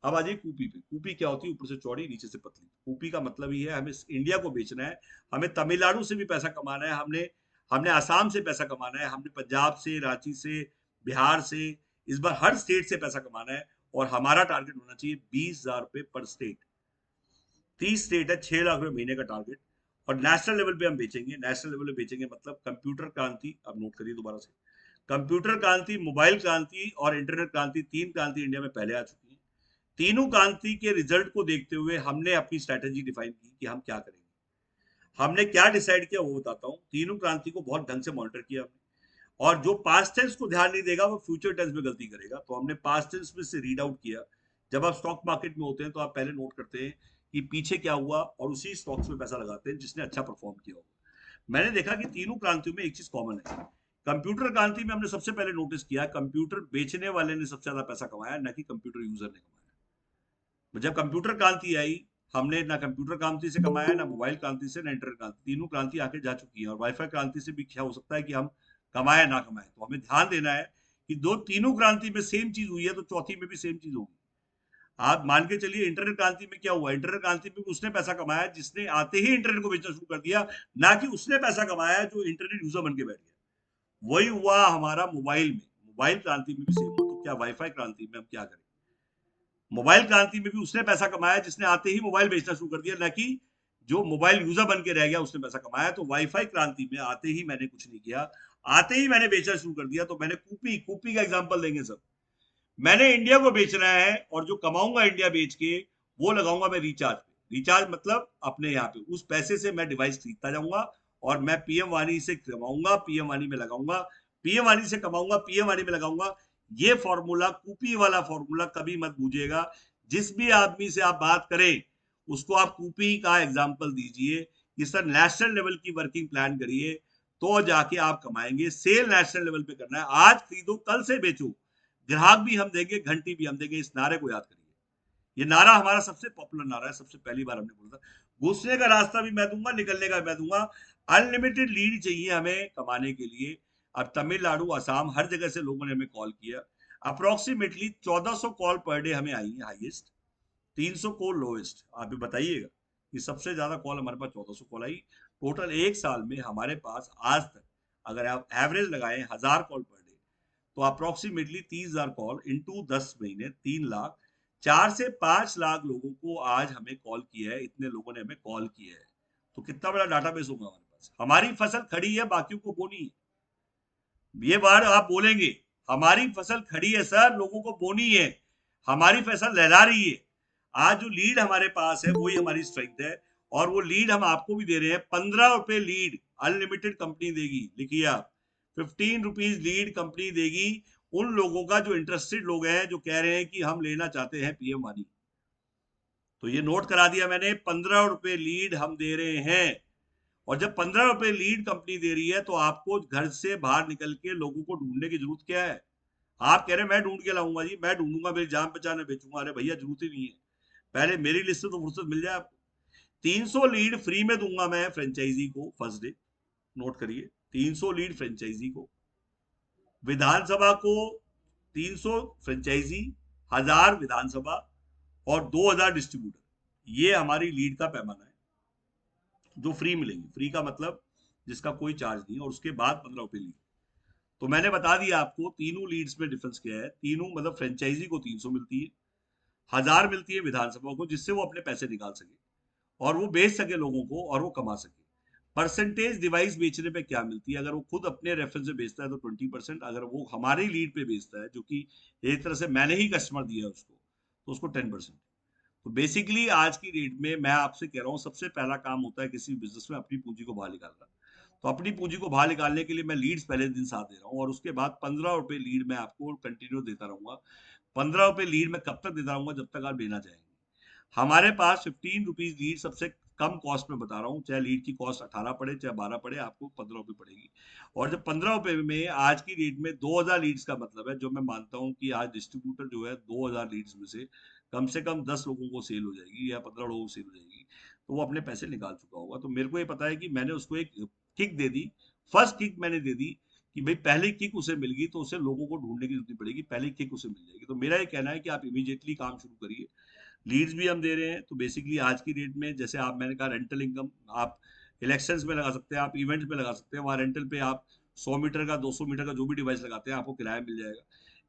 अब आ जाइए कूपी पे। कूपी क्या होती है? ऊपर से चौड़ी, नीचे से पतली। कूपी का मतलब ही है हमें इंडिया को बेचना है, हमें तमिलनाडु से भी पैसा कमाना है, हमने हमने असम से पैसा कमाना है, हमने पंजाब से, रांची से, बिहार से, इस बार हर स्टेट से पैसा कमाना है। और हमारा टारगेट होना चाहिए 20,000 रुपये पर स्टेट। 30 स्टेट है, 6 लाख रुपए महीने का टारगेट। और नेशनल लेवल पे हम बेचेंगे। नेशनल लेवल पे बेचेंगे मतलब कंप्यूटर क्रांति, अब नोट करिए दोबारा से, कंप्यूटर क्रांति, मोबाइल क्रांति और इंटरनेट क्रांति, 3 क्रांति इंडिया में पहले आ चुकी है। तीनों क्रांति के रिजल्ट को देखते हुए हमने अपनी स्ट्रैटेजी डिफाइन की कि हम क्या करेंगे। हमने क्या डिसाइड किया वो बताता हूँ। तीनों क्रांति को बहुत ढंग से मॉनिटर किया हमने, और जो पास्ट टेंस को ध्यान नहीं देगा वो फ्यूचर टेंस में गलती करेगा। तो हमने पास्ट टेंस में से रीड आउट किया। जब आप स्टॉक मार्केट में होते हैं तो आप पहले नोट करते हैं कि पीछे क्या हुआ और उसी स्टॉक्स में पैसा लगाते हैं जिसने अच्छा परफॉर्म किया होगा। मैंने देखा कि तीनों क्रांतियों में एक चीज कॉमन है। कंप्यूटर क्रांति में हमने सबसे पहले नोटिस किया कंप्यूटर बेचने वाले ने सबसे ज्यादा पैसा कमाया, न कि कंप्यूटर यूजर ने कमाया। जब कंप्यूटर क्रांति आई, हमने ना कंप्यूटर क्रांति से कमाया, ना मोबाइल क्रांति से, ना इंटरनेट क्रांति, तीनों क्रांति आके जा चुकी है। और वाईफाई क्रांति से भी क्या हो सकता है कि हम कमाए ना कमाए। तो हमें ध्यान देना है कि दो तीनों क्रांति में सेम चीज हुई है तो चौथी में भी सेम चीज होगी। आप मान के चलिए इंटरनेट क्रांति में क्या हुआ, इंटरनेट क्रांति में उसने पैसा कमाया जिसने आते ही इंटरनेट को बेचना शुरू कर दिया, ना कि उसने पैसा कमाया जो इंटरनेट यूजर बन के बैठ गया। वही हुआ हमारा मोबाइल में, मोबाइल क्रांति में भी सेम। तो क्या वाईफाई क्रांति में हम क्या करें? मोबाइल क्रांति में भी उसने पैसा कमाया जिसने आते ही मोबाइल बेचना शुरू कर दिया, ना कि जो मोबाइल यूजर बन के रह गया उसने पैसा कमाया। तो वाईफाई क्रांति में आते ही मैंने कुछ नहीं किया, आते ही मैंने बेचना शुरू कर दिया। तो मैंने कूपी कूपी का एग्जांपल देंगे सब। मैंने इंडिया को बेचना है और जो कमाऊंगा इंडिया बेच के वो लगाऊंगा मैं रिचार्ज पे। रिचार्ज मतलब अपने यहाँ पे उस पैसे से मैं डिवाइस खरीदता जाऊंगा और मैं पीएम वाणी से कमाऊंगा, पीएम वाणी में लगाऊंगा, पीएम वाणी से कमाऊंगा, पीएम वाणी में लगाऊंगा। ये फॉर्मूला, कूपी वाला फॉर्मूला कभी मत भूलिएगा। जिस भी आदमी से आप बात करें उसको आप कूपी का एग्जाम्पल दीजिए कि सर नेशनल लेवल की वर्किंग प्लान करिए तो जाके आप कमाएंगे। सेल नेशनल लेवल पे करना है, आज खरीदो कल से बेचो, ग्राहक भी हम देंगे, घंटी भी हम देंगे। इस नारे को याद करिए। ये नारा हमारा सबसे पॉपुलर नारा है, सबसे पहली बार हमने बोला था। घुसने का रास्ता भी मैं दूंगा, निकलने का मैं दूंगा। अनलिमिटेड लीड चाहिए हमें कमाने के लिए। अब तमिलनाडु, असम, हर जगह से लोगों ने हमें कॉल किया। अप्रोक्सीमेटली 1400 कॉल पर डे हमें आई है हाईएस्ट, 300 कॉल लोएस्ट। आप भी बताइएगा कि सबसे ज्यादा कॉल हमारे पास 1400 कॉल आई। टोटल एक साल में हमारे पास आज तक अगर आप एवरेज लगाएं 1000 कॉल पर डे, तो अप्रोक्सीमेटली 30,000 कॉल इंटू 10 महीने 3 लाख, 4 से 5 लाख लोगों को आज हमें कॉल किया है। इतने लोगों ने हमें कॉल किया है। तो कितना बड़ा डाटाबेस होगा हमारे पास। हमारी फसल खड़ी है, बाकियों को बोनी है। ये बार आप बोलेंगे हमारी फसल खड़ी है सर, लोगों को बोनी है, हमारी फसल लहरा रही है। आज जो लीड हमारे पास है वही हमारी स्ट्रेंथ है। और वो लीड हम आपको भी दे रहे हैं। 15 रुपए लीड अनलिमिटेड कंपनी देगी। लिखिए आप, 15 रुपीज लीड कंपनी देगी उन लोगों का जो इंटरेस्टेड लोग हैं, जो कह रहे हैं कि हम लेना चाहते हैं पीएम वाणी। तो ये नोट करा दिया मैंने, 15 रुपए लीड हम दे रहे हैं। और जब 15 रुपए लीड कंपनी दे रही है तो आपको घर से बाहर निकल के लोगों को ढूंढने की जरूरत क्या है? आप कह रहे हैं मैं ढूंढ के लाऊंगा जी, मैं ढूंढूंगा, मेरी जान पहचान है, बेचूंगा। अरे भैया जरूरत ही नहीं है, पहले मेरी लिस्ट से तो फुर्सत मिल जाए आपको। 300 लीड फ्री में दूंगा मैं फ्रेंचाइजी को फर्स्ट डे। नोट करिए, 300 लीड फ्रेंचाइजी को, विधानसभा को 300 फ्रेंचाइजी, 1000 विधानसभा और 2000 डिस्ट्रीब्यूटर। ये हमारी लीड का पैमाना है जो फ्री मिलेंगी। फ्री का मतलब जिसका कोई चार्ज नहीं, और उसके बाद 15 रुपए लीड। तो मैंने बता दिया आपको तीनों लीड्स में डिफरेंस क्या है। तीनों मतलब फ्रेंचाइजी को 300 मिलती है, 1000 मिलती है विधानसभा को, जिससे वो अपने पैसे निकाल सके और वो बेच सके लोगों को और वो कमा सके। परसेंटेज डिवाइस बेचने पे क्या मिलती है? अगर वो खुद अपने रेफरेंस से बेचता है तो 20%, अगर वो हमारी लीड पे बेचता है जो कि एक तरह से मैंने ही कस्टमर दिया है उसको, तो उसको 10%। तो बेसिकली आज की डेट में मैं आपसे कह रहा हूँ सबसे पहला काम होता है किसी बिजनेस में अपनी पूंजी को बाहर निकालना। तो अपनी पूंजी को बाहर निकालने के लिए मैं लीड्स पहले दिन साथ दे रहा हूँ, और उसके बाद 15 रुपए लीड मैं आपको कंटिन्यू देता रहूंगा। 15 रुपए लीड मैं कब तक देता रहूंगा? जब तक आप लेना चाहेंगे। हमारे पास 15 रुपीज लीड सबसे कम कॉस्ट में बता रहा हूँ। चाहे लीड की कॉस्ट 18 पड़े चाहे 12 पड़े, आपको 15 रुपए पड़ेगी। और जब 15 रुपए में आज की डेट में 2000 लीड्स का मतलब है, जो मैं मानता हूँ कि आज डिस्ट्रीब्यूटर जो है 2000 लीड्स में से कम 10 लोगों को सेल हो जाएगी या 15 लोगों को सेल हो जाएगी, तो वो अपने पैसे निकाल चुका होगा। तो मेरे को ये पता है कि मैंने उसको एक किक दे दी, फर्स्ट किक मैंने दे दी कि भाई पहले किक उसे मिल गई तो उसे लोगों को ढूंढने की जरूरत नहीं पड़ेगी, पहले किक उसे मिल जाएगी। तो मेरा ये कहना है कि आप इमीडिएटली काम शुरू करिए। लीड्स भी हम दे रहे हैं। तो बेसिकली आज की डेट में जैसे आप, मैंने कहा रेंटल इनकम आप इलेक्शंस में लगा सकते हैं, आप इवेंट्स में लगा सकते हैं। वहाँ रेंटल पे आप 100 मीटर का 200 मीटर का जो भी डिवाइस लगाते हैं आपको किराया मिल जाएगा।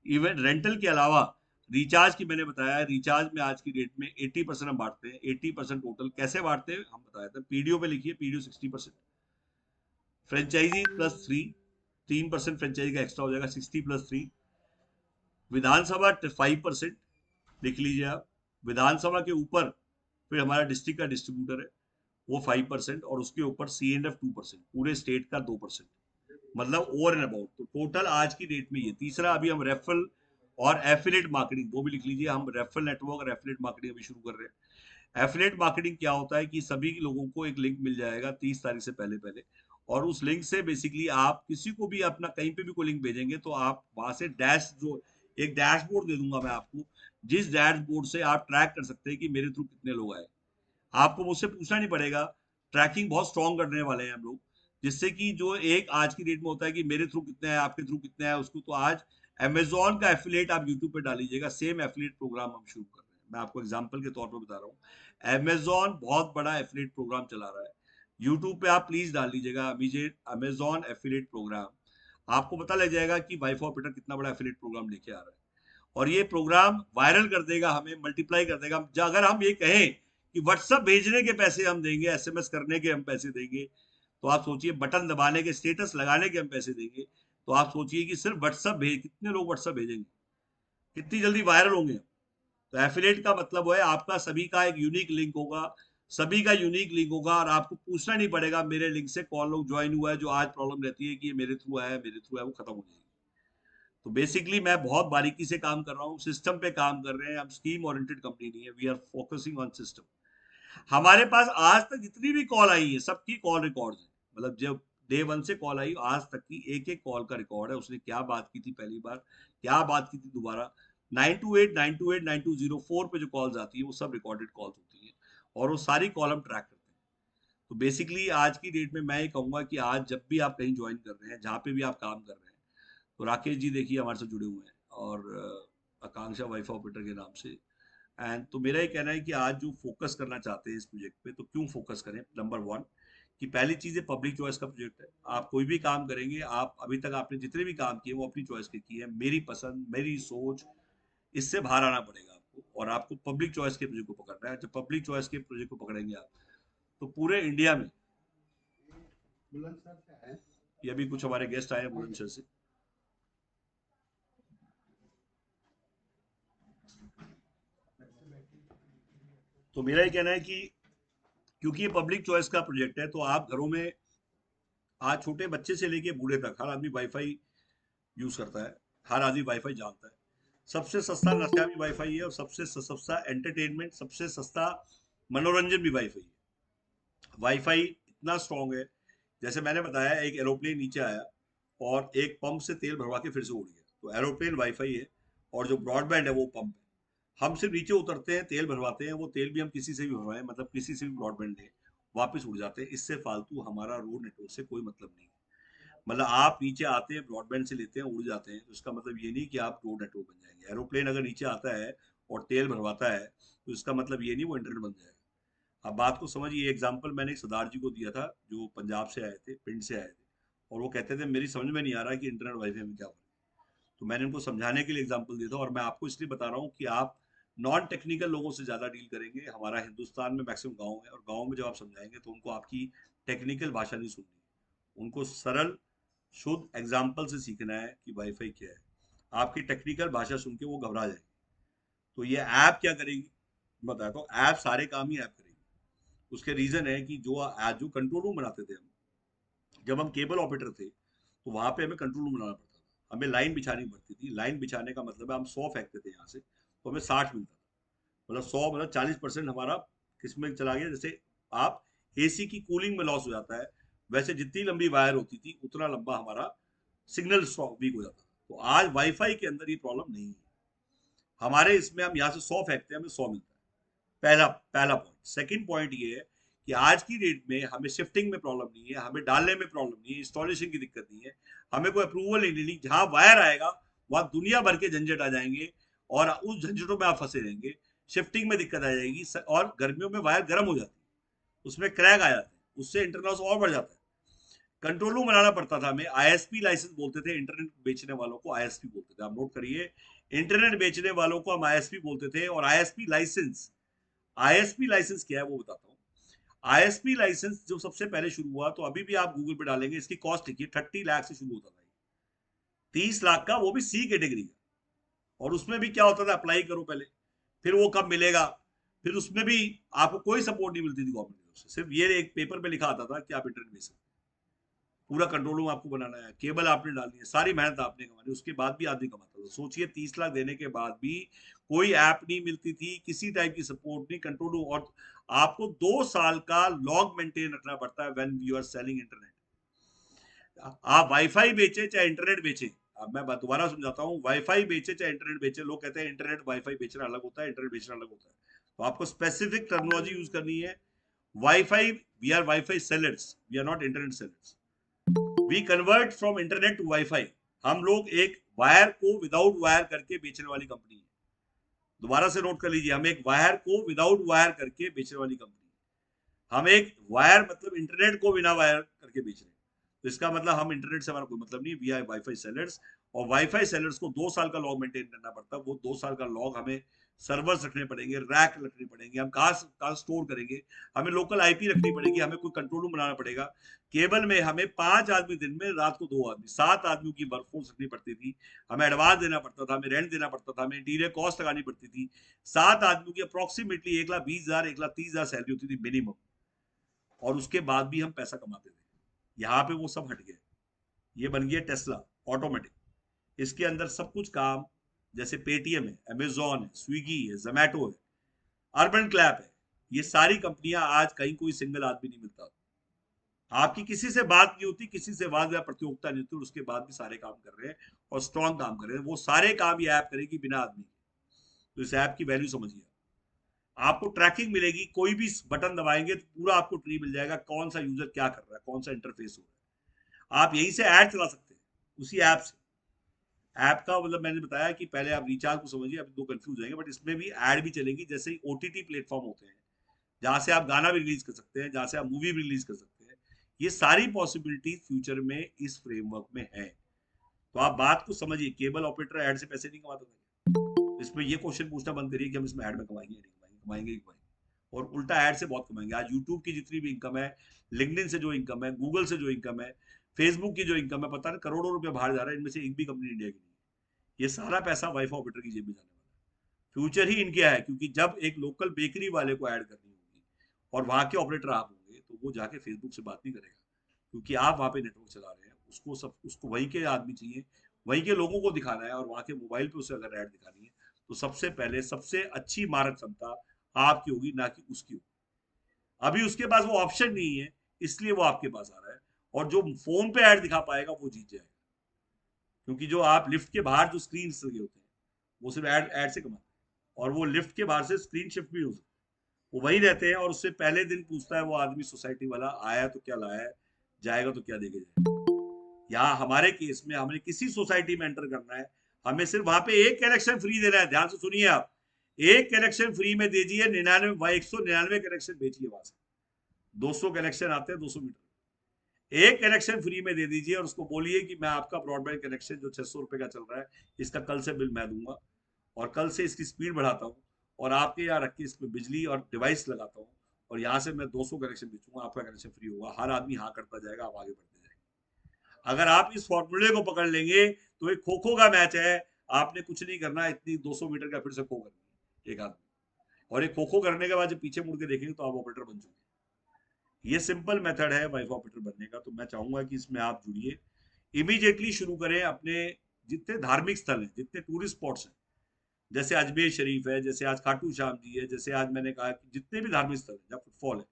इवेंट रेंटल के अलावा रिचार्ज की मैंने बताया, रिचार्ज में आज की डेट में 80% हम बांटते हैं। 80% टोटल कैसे बांटते हैं हम बताए थे। पीडीओ पे लिखिए, पीडीओ 60%, फ्रेंचाइजी +3, 3% फ्रेंचाइजी का एक्स्ट्रा हो जाएगा, 60 +3। विधानसभा 5%, लिख लीजिए आप, विधानसभा के ऊपर फिर हमारा डिस्ट्रिक्ट का डिस्ट्रीब्यूटर है, वो 5%, और उसके ऊपर C&F 2%, पूरे स्टेट का 2%, मतलब ओवर एंड अबाउट। तो टोटल आज की डेट में ये। तीसरा, अभी हम रेफरल और एफिलेट मार्केटिंग, वो भी लिख लीजिए, हम रेफरल नेटवर्क और एफिलेट मार्केटिंग अभी शुरू कर रहे हैं। एफिलेट मार्केटिंग क्या होता है कि सभी लोगों को एक लिंक मिल जाएगा 30 तारीख से पहले पहले, और उस लिंक से बेसिकली आप किसी को भी अपना कहीं पे भी कोई लिंक भेजेंगे तो आप वहां से एक डैशबोर्ड दे दूंगा मैं आपको, जिस डैशबोर्ड से आप ट्रैक कर सकते हैं कि मेरे थ्रू कितने लोग आए। आपको मुझसे पूछना नहीं पड़ेगा। ट्रैकिंग बहुत स्ट्रॉन्ग करने वाले हैं हम लोग, जिससे कि जो एक आज की डेट में होता है कि मेरे थ्रू कितने हैं, आपके थ्रू कितने हैं, उसको तो आज अमेजोन का एफिलिएट आप यूट्यूब पे डाल लीजिएगा, सेम एफिलिएट प्रोग्राम हम शुरू कर रहे हैं। मैं आपको एग्जांपल के तौर पर बता रहा हूँ, अमेजोन बहुत बड़ा एफिलिएट प्रोग्राम चला रहा है। यूट्यूब पे आप प्लीज डाल लीजिएगा अमेजोन एफिलिएट प्रोग्राम, आपको पता लग जाएगा कि वाइफ ऑपरेटर कितना बड़ा एफिलिएट प्रोग्राम लेके आ रहा है। और ये प्रोग्राम वायरल कर देगा, हमें मल्टीप्लाई कर देगा। अगर हम ये कहें कि व्हाट्सएप भेजने के पैसे हम देंगे, एसएमएस करने के हम पैसे देंगे, तो आप सोचिए, बटन दबाने के, स्टेटस लगाने के हम पैसे देंगे, तो आप सोचिए कि सिर्फ व्हाट्सएप भेज, कितने लोग व्हाट्सएप भेजेंगे, कितनी जल्दी वायरल होंगे। तो एफिलिएट का मतलब है आपका सभी का एक यूनिक लिंक होगा, सभी का यूनिक लिंक होगा, और आपको पूछना नहीं पड़ेगा मेरे लिंक से कौन लोग ज्वाइन हुआ है। जो आज प्रॉब्लम रहती है कि ये मेरे थ्रू आया है, मेरे थ्रू है, वो खत्म हो जाएगी। तो बेसिकली मैं बहुत बारीकी से काम कर रहा हूँ, सिस्टम पे काम कर रहे हैं हम। स्कीम ओरिएंटेड कंपनी नहीं है, we are focusing on system. हमारे पास आज तक जितनी भी कॉल आई है सबकी कॉल रिकॉर्ड है, मतलब जब डे 1 से कॉल आई आज तक की एक एक कॉल का रिकॉर्ड है, उसने क्या बात की थी पहली बार, क्या बात की थी दोबारा। 928 928 9204 पे जो कॉल्स आती है वो सब रिकॉर्डेड कॉल्स होती है, और वो सारी कॉल हम ट्रैक करते हैं। तो बेसिकली आज की डेट में मैं ये कहूंगा कि आज जब भी आप कहीं ज्वाइन कर रहे हैं, जहाँ पे भी आप काम कर रहे हैं, तो राकेश जी देखिए हमारे साथ जुड़े हुए हैं, और आकांक्षा वाइफ ऑपरेटर के नाम से। एंड तो मेरा ये कहना है कि आज जो फोकस करना चाहते हैं इस प्रोजेक्ट पे, तो क्यों फोकस करें। नंबर वन, कि पहली चीज है पब्लिक चॉइस का प्रोजेक्ट है। आप कोई भी काम करेंगे, आप अभी तक आपने जितने भी काम किए वो अपनी चॉइस के किए हैं, मेरी पसंद, मेरी सोच, इससे बाहर आना पड़ेगा आपको, और आपको पब्लिक चॉइस के प्रोजेक्ट को पकड़ना है। जब पब्लिक चॉइस के प्रोजेक्ट को पकड़ेंगे आप, तो पूरे इंडिया में, ये अभी कुछ हमारे गेस्ट आए हैं बुलंदशहर से, तो मेरा ये कहना है कि क्योंकि ये पब्लिक चॉइस का प्रोजेक्ट है, तो आप घरों में आज छोटे बच्चे से लेके बूढ़े तक हर आदमी वाईफाई यूज करता है, हर आदमी वाईफाई जानता है। सबसे सस्ता नशा भी वाईफाई है, और सबसे सस्ता एंटरटेनमेंट, सबसे सस्ता मनोरंजन भी वाईफाई है। वाईफाई इतना स्ट्रांग है, जैसे मैंने बताया, एक एरोप्लेन नीचे आया और एक पंप से तेल भरवा के फिर से उड़ गया, तो एरोप्लेन वाईफाई है, और जो ब्रॉडबैंड है वो पंप है। हम सिर्फ नीचे उतरते हैं, तेल भरवाते हैं, वो तेल भी हम किसी से भी भरवाएं, मतलब किसी से भी ब्रॉडबैंड लें, वापस उड़ जाते हैं। इससे फालतू हमारा रोड नेटवर्क से कोई मतलब नहीं है। मतलब आप नीचे आते हैं, ब्रॉडबैंड से लेते हैं, उड़ जाते हैं, तो इसका मतलब ये नहीं कि आप रोड नेटवर्क बन जाएंगे। एरोप्लेन अगर नीचे आता है और तेल भरवाता है, तो इसका मतलब ये नहीं वो इंटरनेट बन जाएगा। अब बात को समझिए, एग्जाम्पल मैंने सरदार जी को दिया था, जो पंजाब से आए थे, पिंड से आए थे, और वो कहते थे मेरी समझ में नहीं आ रहा कि इंटरनेट वाईफाई में क्या फर्क है। तो मैंने उनको समझाने के लिए एग्जाम्पल दिया था, और मैं आपको इसलिए बता रहा हूँ कि आप नॉन टेक्निकल लोगों से ज़्यादा डील करेंगे। हमारा हिंदुस्तान में मैक्सिमम गाँव है, और गाँव में जब आप समझाएंगे तो उनको आपकी टेक्निकल भाषा नहीं सुननी, उनको सरल शुद्ध एग्जाम्पल से सीखना है कि वाईफाई क्या है। आपकी टेक्निकल भाषा सुन के वो घबरा जाएंगे। तो ये ऐप क्या करेगी, बताता हूँ। ऐप सारे काम ही ऐप करेगी। उसके रीजन है कि जो आज जो कंट्रोल रूम बनाते थे हम, जब हम केबल ऑपरेटर थे, तो वहां पे हमें कंट्रोल रूम बनाना पड़ता था, हमें लाइन बिछानी पड़ती थी। लाइन बिछाने का मतलब है हम 100 फेंकते थे यहाँ से, तो हमें 60 मिलता था। मतलब 100 मतलब 40% हमारा किसमें चला गया। जैसे आप एसी की कूलिंग में लॉस हो जाता है, वैसे जितनी लंबी वायर होती थी उतना लंबा हमारा सिग्नल वीक हो जाता था। तो आज वाईफाई के अंदर ये प्रॉब्लम नहीं है। हमारे इसमें हम यहाँ से 100 फेंकते हैं, हमें 100 मिलता है। पहला पहला पॉइंट। सेकंड पॉइंट ये है कि आज की डेट में हमें शिफ्टिंग में प्रॉब्लम नहीं है, हमें डालने में प्रॉब्लम नहीं है, इंस्टॉलेशन की दिक्कत नहीं है, हमें कोई अप्रूवल नहीं लेनी। जहां वायर आएगा वहां दुनिया भर के झंझट आ जाएंगे, और उस झंझटों में आप फंसे रहेंगे। शिफ्टिंग में दिक्कत आ जाएगी, और गर्मियों में वायर गर्म हो जाती है, उसमें क्रैक आ जाते हैं, उससे इंटरनल लॉस और बढ़ जाता है। कंट्रोल रूम बनाना पड़ता था हमें। आईएसपी लाइसेंस बोलते थे, इंटरनेट बेचने वालों को आईएसपी बोलते थे। आप नोट करिए, इंटरनेट बेचने वालों को हम आईएसपी बोलते थे। और आईएसपी लाइसेंस, आईएसपी लाइसेंस क्या है वो बताता हूँ। आईएसपी लाइसेंस जो सबसे पहले शुरू हुआ, तो अभी भी आप गूगल पे डालेंगे, इसकी कॉस्ट लिखिए, 30 लाख से शुरू होता था। 30 लाख का, वो भी सी कैटेगरी का। और उसमें भी क्या होता था, अप्लाई करो पहले, फिर वो कब मिलेगा, फिर उसमें भी आपको कोई सपोर्ट नहीं मिलती थी गवर्नमेंट की तरफ से, सिर्फ ये एक पेपर पे लिखा आता था कि आप इंटरनेट बेच सकते हैं, पूरा कंट्रोल रूम आपको बनाना है, केबल आपने डालनी है, सारी मेहनत आपने कमानी, उसके बाद भी आदमी कमाता था। सोचिए 30 लाख देने के बाद भी कोई ऐप नहीं मिलती थी, किसी टाइप की सपोर्ट नहीं, कंट्रोल रूम। और आपको 2 साल का लॉग मेंटेन रखना पड़ता है when you are selling internet. आप वाईफाई बेचे चाहे इंटरनेट बेचे, अब मैं दोबारा समझाता हूँ, वाईफाई बेचे चाहे इंटरनेट बेचे, लोग कहते हैं इंटरनेट वाईफाई बेचना अलग होता है, इंटरनेट बेचना अलग होता है। तो आपको स्पेसिफिक टर्मिनोलॉजी यूज करनी है। WiFi, we are WiFi sellers, we are not internet sellers. We convert from internet to WiFi. हम लोग एक वायर को विदाउट वायर करके बेचने वाली कंपनी है। दोबारा से नोट कर लीजिए, हम एक वायर को विदाउट वायर करके बेचने वाली कंपनी है। हम एक वायर मतलब इंटरनेट को बिना वायर करके बेच रहे हैं। तो इसका मतलब हम इंटरनेट से हमारा कोई मतलब नहीं, वी आर वाईफाई सेलर्स। और वाईफाई सेलर्स को 2 साल का लॉग मेंटेन करना पड़ता है। वो 2 साल का लॉग हमें सर्वर्स रखने पड़ेंगे, रैक रखने पड़ेंगे, हम कहाँ स्टोर करेंगे, हमें लोकल आईपी रखनी पड़ेगी, हमें कोई कंट्रोल रूम बनाना पड़ेगा। केबल में हमें 5 आदमी दिन में, रात को 2 आदमी, 7 आदमियों की वर्कफोर्स रखनी पड़ती थी। हमें एडवांस देना पड़ता था, हमें रेंट देना पड़ता था, हमें इंटीरियर कॉस्ट लगानी पड़ती थी। 7 आदमियों की अप्रोक्सीमेटली 1,20,000 1,30,000 सैलरी होती थी मिनिमम। और उसके बाद भी हम पैसा कमाते थे। यहाँ पे वो सब हट गए, ये बन गया टेस्ला ऑटोमेटिक। इसके अंदर सब कुछ काम, जैसे पेटीएम है, अमेजोन है, स्विगी है, जोमैटो है, अर्बन क्लैप है, ये सारी कंपनियां आज कहीं कोई सिंगल आदमी नहीं मिलता, आपकी किसी से बात नहीं होती, किसी से वाद या प्रतियोगिता नहीं होती, और उसके बाद भी सारे काम कर रहे हैं और स्ट्रॉन्ग काम कर रहे हैं। वो सारे काम ये ऐप करेगी बिना आदमी के। तो इस ऐप की वैल्यू समझिए। आपको ट्रैकिंग मिलेगी, कोई भी बटन दबाएंगे तो पूरा आपको ट्री मिल जाएगा, कौन सा यूजर क्या कर रहा है, कौन सा इंटरफेस हो रहा है। आप यहीं से ऐड चला सकते हैं उसी ऐप से। ऐप का मतलब मैंने बताया कि पहले आप रिचार्ज को समझिए, अभी दो कंफ्यूज जाएंगे, बट इसमें भी ऐड भी चलेंगी। जैसे ओटीटी प्लेटफॉर्म होते हैं जहां से आप गाना भी रिलीज कर सकते हैं, जहां से आप मूवी भी रिलीज कर सकते हैं, ये सारी पॉसिबिलिटी फ्यूचर में इस फ्रेमवर्क में है। तो आप बात को समझिए, केबल ऑपरेटर ऐड से पैसे नहीं कमाता था। इसमें ये क्वेश्चन पूछना बंद करिए कि हम इसमें ऐड में कमाएंगे या नहीं कमाएंगे, कमाएंगे ही कमाएंगे। और उल्टा ऐड से बहुत कमाएंगे। आज यूट्यूब की जितनी भी इनकम है, लिंक्डइन से जो इनकम है, गूगल से जो इनकम है, फेसबुक की जो इनकम है, पता नहीं करोड़ों रुपए बाहर जा रहा है, इनमें से एक भी कंपनी इंडिया की नहीं है। ये सारा पैसा वाईफाई ऑपरेटर की जेब में जाने वाला है। फ्यूचर ही इनके है, क्योंकि जब एक लोकल बेकरी वाले को ऐड करनी होगी और वहां के ऑपरेटर आप होंगे, तो वो जाके फेसबुक से बात नहीं करेगा, क्योंकि आप वहां पे नेटवर्क चला रहे हैं। उसको वहीं के आदमी चाहिए, वहीं के लोगों को दिखाना है, और वहां के मोबाइल पे उसे अगर ऐड दिखानी है, तो सबसे पहले सबसे अच्छी मारक क्षमता आपकी होगी, ना कि उसकी होगी। अभी उसके पास वो ऑप्शन नहीं है, इसलिए वो आपके पास आ रहा है। और जो फोन पे ऐड दिखा पाएगा वो जीत जाएगा, क्योंकि जो आप लिफ्ट के बाहर जो स्क्रीन लगे होते हैं, वो सिर्फ ऐड से कमाते हैं। और वो लिफ्ट के बाहर से स्क्रीन शिफ्ट भी हो सकती है, वो वही रहते हैं। और उससे पहले दिन पूछता है वो आदमी सोसाइटी वाला, आया तो क्या लाया है, जाएगा तो क्या देके जाएगा। यहाँ हमारे केस में हमें किसी सोसाइटी में एंटर करना है, हमें सिर्फ वहां पे एक कनेक्शन फ्री देना है। ध्यान से सुनिए आप, एक कनेक्शन फ्री में दीजिए, 199 कनेक्शन बेचिए वहां से। 200 कनेक्शन आते हैं 200 मीटर, एक कनेक्शन फ्री में दे दीजिए और उसको बोलिए कि मैं आपका ब्रॉडबैंड कनेक्शन जो 600 रुपए का चल रहा है, इसका कल से बिल मैं दूंगा, और कल से इसकी स्पीड बढ़ाता हूँ, और आपके यहाँ रख के इसमें बिजली और डिवाइस लगाता हूँ, और यहाँ से मैं 200 कनेक्शन बेचूंगा, आपका कनेक्शन फ्री होगा। हर आदमी हाँ करता जाएगा, आप आगे बढ़ते जाएंगे। अगर आप इस फॉर्मूले को पकड़ लेंगे तो एक खो खो का मैच है। आपने कुछ नहीं करना, इतनी 200 मीटर का फिर से खो करनी है एक आदमी, और एक खो खो करने के बाद जब पीछे मुड़ के देखेंगे तो आप ऑपरेटर बन चुके हैं। ये सिंपल मेथड है वाइफ ऑपरेटर बनने का। तो मैं चाहूंगा कि इसमें आप जुड़िए, इमीडिएटली शुरू करें। अपने जितने धार्मिक स्थल हैं, जितने टूरिस्ट स्पॉट्स हैं, जैसे अजमेर शरीफ है, जैसे आज खाटू श्याम जी है, जैसे आज मैंने कहा कि जितने भी धार्मिक स्थल है जहाँ फुटफॉल है,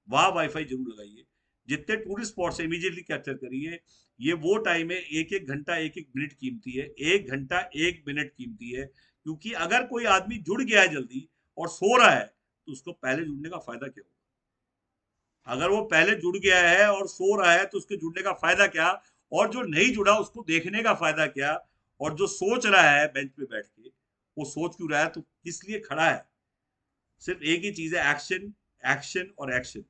वहां वाईफाई जरूर लगाइए। जितने टूरिस्ट स्पॉट्स है इमीडिएटली कैप्चर करिए। ये वो टाइम है, एक एक घंटा एक एक मिनट कीमती है, 1 घंटा 1 मिनट कीमती है। क्योंकि अगर कोई आदमी जुड़ गया है जल्दी और सो रहा है, तो उसको पहले जुड़ने का फायदा क्या होगा। अगर वो पहले जुड़ गया है और सो रहा है, तो उसके जुड़ने का फायदा क्या, और जो नहीं जुड़ा उसको देखने का फायदा क्या। और जो सोच रहा है बेंच पे बैठ के, वो सोच क्यों रहा है, तो किस लिए खड़ा है। सिर्फ एक ही चीज है, एक्शन, एक्शन और एक्शन।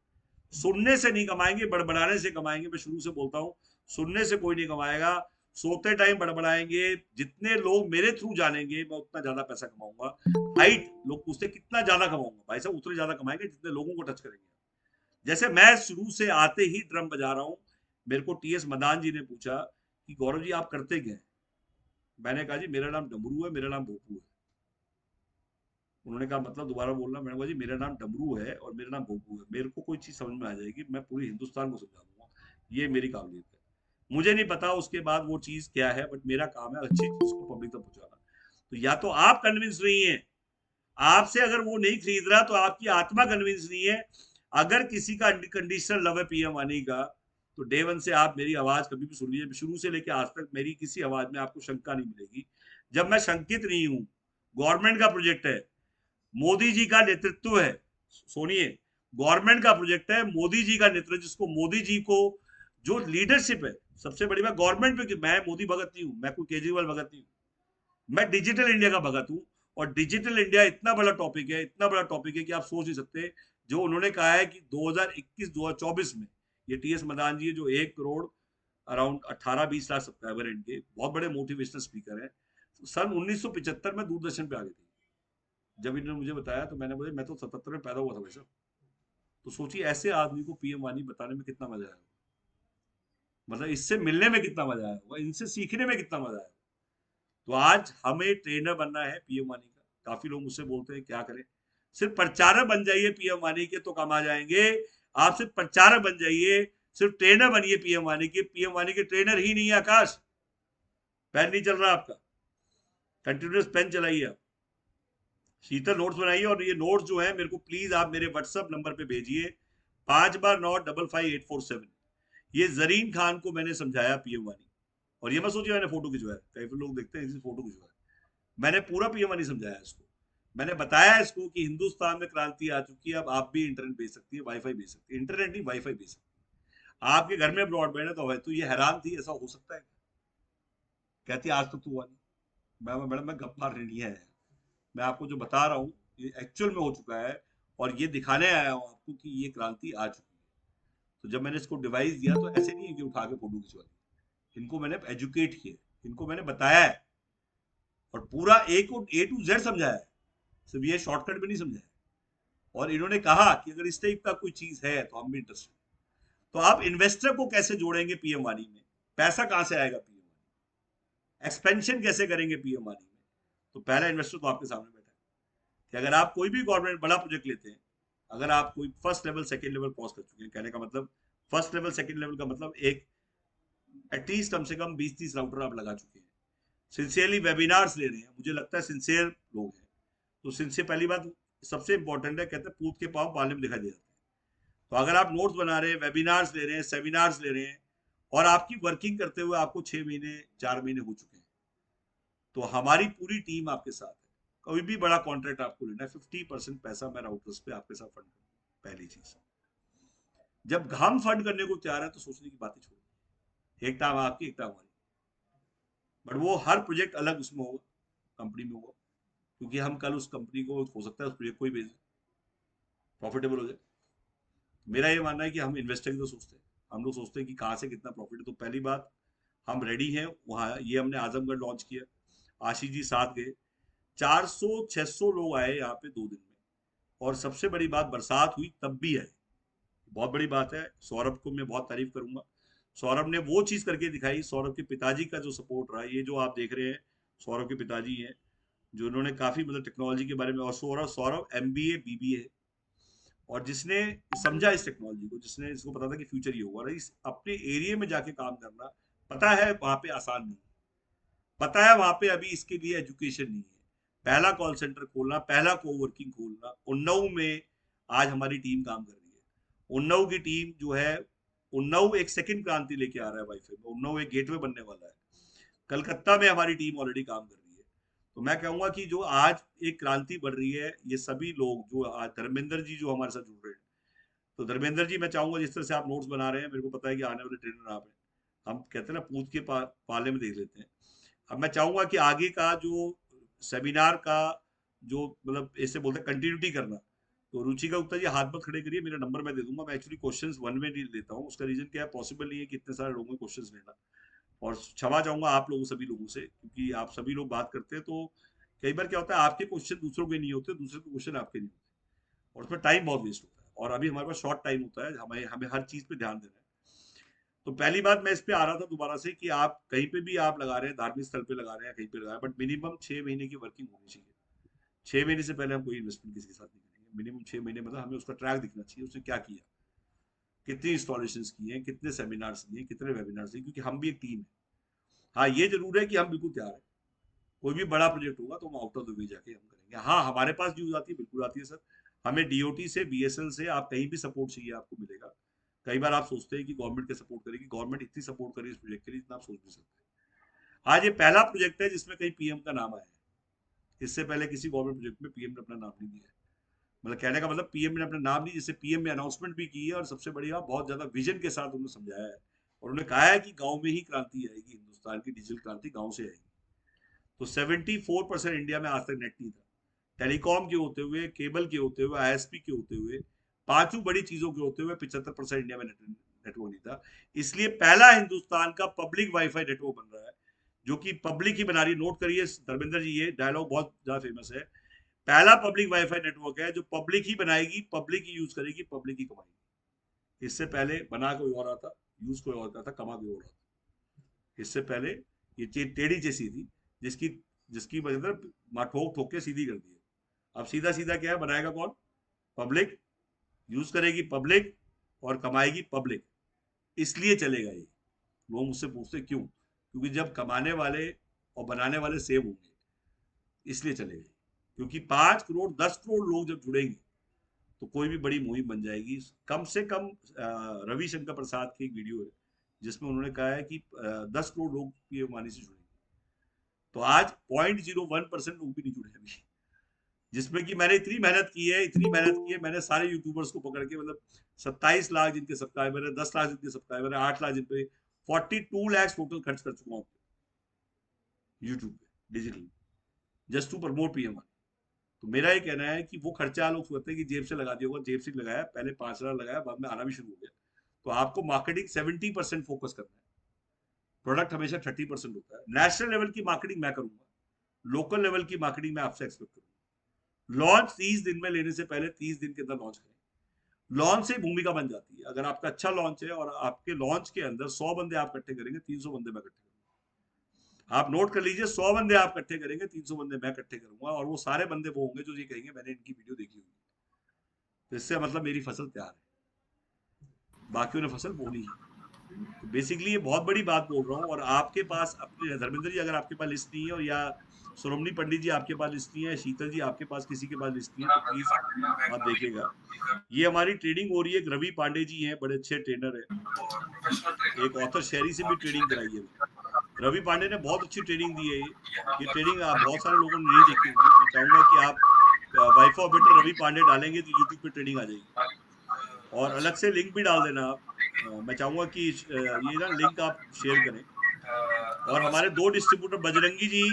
सुनने से नहीं कमाएंगे, बड़बड़ाने से कमाएंगे। मैं शुरू से बोलता हूँ, सुनने से कोई नहीं कमाएगा। सोते टाइम बड़बड़ाएंगे, जितने लोग मेरे थ्रू जानेंगे मैं उतना ज्यादा पैसा कमाऊंगा। हाइट, लोग पूछते कितना ज्यादा कमाऊंगा, भाई साहब उतने ज्यादा कमाएंगे जितने लोगों को टच करेंगे। जैसे मैं शुरू से आते ही ड्रम बजा रहा हूँ, मेरे को टीएस मदान जी ने पूछा कि गौरव जी आप करते क्या हैं। मैंने कहा जी मेरा नाम डमरू है, मेरा नाम भोपू है। उन्होंने कहा मतलब दोबारा बोलना। मैंने कहा जी मेरा नाम डमरू है और मेरा नाम गोपू है, मेरे को कोई चीज समझ में आ जाएगी, मैं पूरे हिंदुस्तान को समझा दूंगा, ये मेरी काबिलियत है। मुझे नहीं पता उसके बाद वो चीज क्या है, बट मेरा काम है अच्छी चीज को पब्लिक तक पहुंचाना। तो या तो आप कन्विंस नहीं है, आपसे अगर वो नहीं खरीद रहा तो आपकी आत्मा कन्विंस नहीं है। अगर किसी का कंडीशनल लव है पीएम वानी का, तो डे वन से आप मेरी आवाज कभी भी सुन लीजिए, शुरू से लेकर आज तक मेरी किसी आवाज में आपको शंका नहीं मिलेगी। जब मैं शंकित नहीं हूं, गवर्नमेंट का प्रोजेक्ट है, मोदी जी का नेतृत्व है, सुनिए, गवर्नमेंट का प्रोजेक्ट है, मोदी जी का नेतृत्व, जिसको मोदी जी को जो लीडरशिप है, सबसे बड़ी बात गवर्नमेंट पे, मैं मोदी भगत नहीं हूं, मैं कोई केजरीवाल भगत नहीं हूं, मैं डिजिटल इंडिया का भगत हूं। और डिजिटल इंडिया इतना बड़ा टॉपिक है, इतना बड़ा टॉपिक है कि आप सोच नहीं सकते। जो उन्होंने कहा है कि 2021-2024 में, ये टीएस मदान जी जो 1 करोड़ अराउंड 18-20 लाख सब्सक्राइबर हैं इनके, बहुत बड़े मोटिवेशनल स्पीकर हैं। सन 1975 में दूरदर्शन पे आ गए थे। जब इन्होंने मुझे बताया तो मैंने बोला मैं तो 77 में पैदा हुआ था वैसे। तो सोचिए ऐसे आदमी को पीएम वानी बताने में कितना मजा आया, मतलब इससे मिलने में कितना मजा आया होगा, इनसे सीखने में कितना मजा आया। तो आज हमें ट्रेनर बनना है पीएम वानी का। काफी लोग मुझसे बोलते हैं क्या करें, सिर्फ प्रचारक बन जाइए पीएम वानी के तो कमा जाएंगे। आप सिर्फ प्रचारक बन जाइए, सिर्फ ट्रेनर बनिए पीएम वानी के। पीएम वानी के ट्रेनर ही नहीं है आकाश, पेन नहीं चल रहा आपका, कंटिन्यूस पेन चलाइए आप, शीतल नोट्स बनाइए। और ये नोट्स जो है मेरे को प्लीज आप मेरे व्हाट्सएप नंबर पे भेजिए, 5 बार 9 55 847। ये जरीन खान को मैंने समझाया पीएम वानी, और ये मैं सोचिए मैंने फोटो खिंचवाया, कई फिर लोग देखते हैं इसी फोटो खिंचवाया, मैंने पूरा पीएम वानी समझाया इसको। मैंने बताया इसको कि हिंदुस्तान में क्रांति आ चुकी है, अब आप भी इंटरनेट भेज सकती है, वाईफाई भेज सकती है, इंटरनेट नहीं वाईफाई भेज सकती है। आपके घर में ब्रॉडबैंड है तो ये हैरान थी ऐसा हो सकता है, कहती आज तक तो हुआ नहीं। मैडम मैं गप मार रही है, मैं आपको जो बता रहा हूँ ये एक्चुअल में हो चुका है, और ये दिखाने आया हूँ आपको कि ये क्रांति आ चुकी है। तो जब मैंने इसको डिवाइस दिया तो ऐसे नहीं है कि उठा के फोटो खिंचवा दी, इनको मैंने एजुकेट किया, इनको मैंने बताया है, और पूरा A to Z समझाया है, सिर्फ ये शॉर्टकट में नहीं समझाया। और इन्होंने कहा कि अगर इस टाइप का कोई चीज है तो हम भी इंटरेस्टेड। तो आप इन्वेस्टर को कैसे जोड़ेंगे पीएम वानी में, पैसा कहां से आएगा पीएम वानी, एक्सपेंशन कैसे करेंगे पीएम वानी में। तो पहला इन्वेस्टर तो आपके सामने बैठा है कि अगर आप कोई भी गवर्नमेंट बड़ा प्रोजेक्ट लेते हैं, अगर आप कोई first level second level cross कर चुके हैं, कहने का मतलब फर्स्ट लेवल सेकंड लेवल का मतलब एक एटलीस्ट कम से कम 20-30 राउटर आप लगा चुके हैं, सिंसियरली वेबिनार्स ले रहे हैं, मुझे लगता है सिंसियर लोग हैं। तो सिंसियर पहली बात सबसे इंपॉर्टेंट है, कहते हैं पूत के पाँव पाले में दिखाई दे जाते हैं। तो अगर आप नोट्स बना रहे हैं, वेबिनार्स ले रहे हैं, सेमिनार्स ले रहे हैं, और आपकी वर्किंग करते हुए आपको 6 महीने 4 महीने हो चुके हैं, तो हमारी पूरी टीम आपके साथ है। कोई भी बड़ा कॉन्ट्रैक्ट आपको लेना है, 50% पैसा मैं राउटर्स पे आपके साथ फंड करूँ, पहली चीज। जब हम फंड करने को तैयार है तो सोचने की बातें छोड़ो, एक टाइम आपकी एक टाइम हमारी, बट वो हर प्रोजेक्ट अलग उसमें होगा, कंपनी में होगा, क्योंकि हम कल उस कंपनी को हो सकता है उस प्रोजेक्ट को ही भेज, प्रॉफिटेबल हो जाए। मेरा ये मानना है कि हम इन्वेस्टर की तो सोचते हैं, हम लोग सोचते हैं कि कहाँ से कितना प्रॉफिट है। तो पहली बात हम रेडी हैं वहाँ, ये हमने आजमगढ़ लॉन्च किया, आशीष जी साथ गए, 400-600 लोग आए यहाँ पे 2 दिन में। और सबसे बड़ी बात बरसात हुई तब भी आए, बहुत बड़ी बात है। सौरभ को मैं बहुत तारीफ करूंगा, सौरभ ने वो चीज करके दिखाई। सौरभ के पिताजी का जो सपोर्ट रहा, ये जो आप देख रहे हैं सौरभ के पिताजी हैं, जो उन्होंने काफी मतलब टेक्नोलॉजी के बारे में, और सौरभ सौरभ MBA BBA है, और जिसने समझा इस टेक्नोलॉजी को, जिसने इसको पता था कि फ्यूचर ये होगा। इस अपने एरिया में जाके काम करना, पता है वहां पे आसान नहीं, पता है वहां पे अभी इसके लिए एजुकेशन नहीं है। पहला कॉल सेंटर खोलना, पहला कोवर्किंग खोलना उन्नाव में, आज हमारी टीम काम कर रही है। उन्नाव की टीम जो है, उन्नाव एक सेकंड क्रांति लेके आ रहा है वाईफाई में, उन्नाव एक गेटवे बनने वाला है। कलकत्ता में हमारी टीम ऑलरेडी काम कर रही है। तो मैं कहूंगा कि जो आज एक क्रांति बढ़ रही है, ये सभी लोग जो आज धर्मेंद्र जी जो हमारे साथ जुड़ रहे हैं, तो धर्मेंद्र जी मैं चाहूंगा जिस तरह से आप नोट्स बना रहे हैं, मेरे को पता है कि आने वाले ट्रेनर आप हैं, हम कहते हैं ना पूत के पाले में देख लेते हैं। अब मैं चाहूंगा कि आगे का जो सेमिनार का जो मतलब ऐसे बोलते हैं कंटिन्यूटी करना, तो रुचिका गुप्ता जी हाथ मत खड़े करिए, मेरा नंबर मैं दे दूंगा। मैं एक्चुअली क्वेश्चंस वन में नहीं लेता हूँ, उसका रीजन क्या है, पॉसिबल नहीं है कि इतने सारे लोगों के क्वेश्चंस लेना। और क्षमा चाहूंगा आप लोगों सभी लोगों से, क्योंकि आप सभी लोग बात करते हैं तो कई बार क्या होता है आपके क्वेश्चन दूसरों के नहीं होते, दूसरे के क्वेश्चन आपके नहीं होते, और उसमें टाइम बहुत वेस्ट होता है, और अभी हमारे पास शॉर्ट टाइम होता है, हमें हमें हर चीज पे ध्यान देना है। तो पहली बात मैं इस पे आ रहा था दोबारा से कि आप कहीं पे भी आप लगा रहे हैं, धार्मिक स्थल पे लगा रहे हैं, कहीं पे लगा रहे हैं, बट मिनिमम 6 महीने की वर्किंग होनी चाहिए। 6 महीने से पहले हम कोई इन्वेस्टमेंट किसी के साथ नहीं करेंगे। मिनिमम 6 महीने, मतलब हमें उसका ट्रैक दिखना चाहिए, उसने क्या किया, कितनी इंस्टॉलेशन की हैं, कितने सेमिनार्स दिए, कितने वेबिनार्स दिए, क्योंकि हम भी एक टीम है। हाँ, ये जरूर है कि हम बिल्कुल तैयार हैं, कोई भी बड़ा प्रोजेक्ट होगा तो हम आउट ऑफ द वे जाके हम करेंगे। हाँ, हमारे पास न्यूज आती है, बिल्कुल आती है सर। हमें डीओटी से, बीएसएल से, आप कहीं भी सपोर्ट चाहिए आपको मिलेगा। कई बार आप सोचते हैं कि गवर्नमेंट के सपोर्ट करेगी, गवर्नमेंट इतनी सपोर्ट करेगी इस प्रोजेक्ट के लिए जितना आप सोच नहीं सकते। आज ये पहला प्रोजेक्ट है जिसमें कहीं पीएम का नाम आया है। इससे पहले किसी गवर्नमेंट प्रोजेक्ट में पीएम ने अपना नाम नहीं दिया है। मतलब कहने का मतलब पीएम ने अपना नाम नहीं, जिससे पीएम ने अनाउंसमेंट भी की है, और सबसे बढ़िया बहुत ज्यादा विजन के साथ उन्होंने समझाया है। और उन्होंने कहा है कि गांव में ही क्रांति आएगी, हिंदुस्तान की डिजिटल क्रांति गांव से आएगी। तो 74% इंडिया में आज तक नेट नहीं था। टेलीकॉम के होते हुए, केबल के होते हुए, आईएसपी के होते हुए, पांचों बड़ी चीजों के होते हुए 75% इंडिया में नेटवर्क नहीं था। इसलिए पहला हिंदुस्तान का पब्लिक वाईफाई नेटवर्क बन रहा है, जो कि पब्लिक ही बना रही है। नोट करिए धर्मेंद्र जी, ये डायलॉग बहुत ज्यादा फेमस है। पहला पब्लिक वाईफाई नेटवर्क है जो पब्लिक ही बनाएगी, पब्लिक ही यूज करेगी, पब्लिक ही कमाएगी। इससे पहले बना कोई और आता, यूज कोई और करता, कमा कोई और आता। इससे पहले ये चीज टेढ़ी जैसी थी, जिसकी जिसकी मतलब ठोक ठोक के सीधी कर दी है। अब सीधा सीधा क्या है, बनाएगा कौन? पब्लिक, यूज करेगी पब्लिक, और कमाएगी पब्लिक। इसलिए चलेगा ये। लोग मुझसे पूछते क्यों, क्योंकि जब कमाने वाले और बनाने वाले सेम होंगे, इसलिए चलेगा। क्योंकि 5 करोड़ 10 करोड़ लोग जब जुड़ेंगे तो कोई भी बड़ी मुहिम बन जाएगी। कम से कम रविशंकर प्रसाद की एक वीडियो है जिसमें उन्होंने कहा है कि 10 करोड़ लोग पीएम वाणी से जुड़ेंगे। तो आज 0.01% लोग भी नहीं जुड़े अभी, जिसमें कि मैंने इतनी मेहनत की है, मैंने सारे यूट्यूबर्स को पकड़ के, मतलब 27 लाख जिनके सब्सक्राइबर है, 10 लाख जिनके सब्सक्राइबर है, 8 लाख जिन पे, 42 लाख टोटल खर्च कर चुका हूँ यूट्यूब पे digitally, just to promote PM. तो मेरा ये कहना है कि वो खर्चा लोग सोचते हैं कि जेब से लगा दिया होगा, जेब से लगाया, पहले 5 हजार लगाया, बाद में आना भी शुरू हो गया। तो आपको मार्केटिंग 70% फोकस करना है, प्रोडक्ट हमेशा 30% होता है। नेशनल लेवल की मार्केटिंग मैं करूंगा, लोकल लेवल की मार्केटिंग मैं आपसे एक्सपेक्ट करूंगा। लॉन्च 30 दिन में लेने से पहले 30 दिन के अंदर लॉन्च करें। लॉन्च से भूमिका बन जाती है। अगर आपका अच्छा लॉन्च है और आपके लॉन्च के अंदर 100 बंदे आप इकट्ठे करेंगे, 300 बंदे मैं इकट्ठे करूंगा। आप नोट कर लीजिए, 100 बंदे आप इकट्ठे करेंगे, 300 बंदे मैं इकट्ठे करूंगा, और वो सारे बंदे वो होंगे जो ये कहेंगे मैंने इनकी वीडियो देखी होगी। तो इससे मतलब मेरी फसल तैयार है, बाकियों ने फसल बोनी है। तो बेसिकली ये बहुत बड़ी बात बोल रहा हूँ। और आपके पास अपने, धर्मेंद्र जी अगर आपके पास लिस्ट नहीं है, और या सोनमनी पंडित जी आपके पास लिस्ट नहीं है, शीतल जी आपके पास किसी के पास लिस्ट नहीं है, तो प्लीज आप देखिएगा। ये हमारी ट्रेनिंग हो रही है। एक रवि पांडे जी हैं, बड़े अच्छे ट्रेनर है, एक ऑथर शेरी से भी ट्रेनिंग कराई है। रवि पांडे ने बहुत अच्छी ट्रेनिंग दी है। ये ट्रेनिंग आप बहुत सारे लोगों ने नहीं देखी होगी। मैं चाहूंगा कि आप WiFi of better Ravi Pandey डालेंगे तो यूट्यूब पे ट्रेनिंग आ जाएगी, और अलग से लिंक भी डाल देना आप। मैं चाहूंगा कि ये ना लिंक आप शेयर करें। और हमारे 2 डिस्ट्रीब्यूटर, बजरंगी जी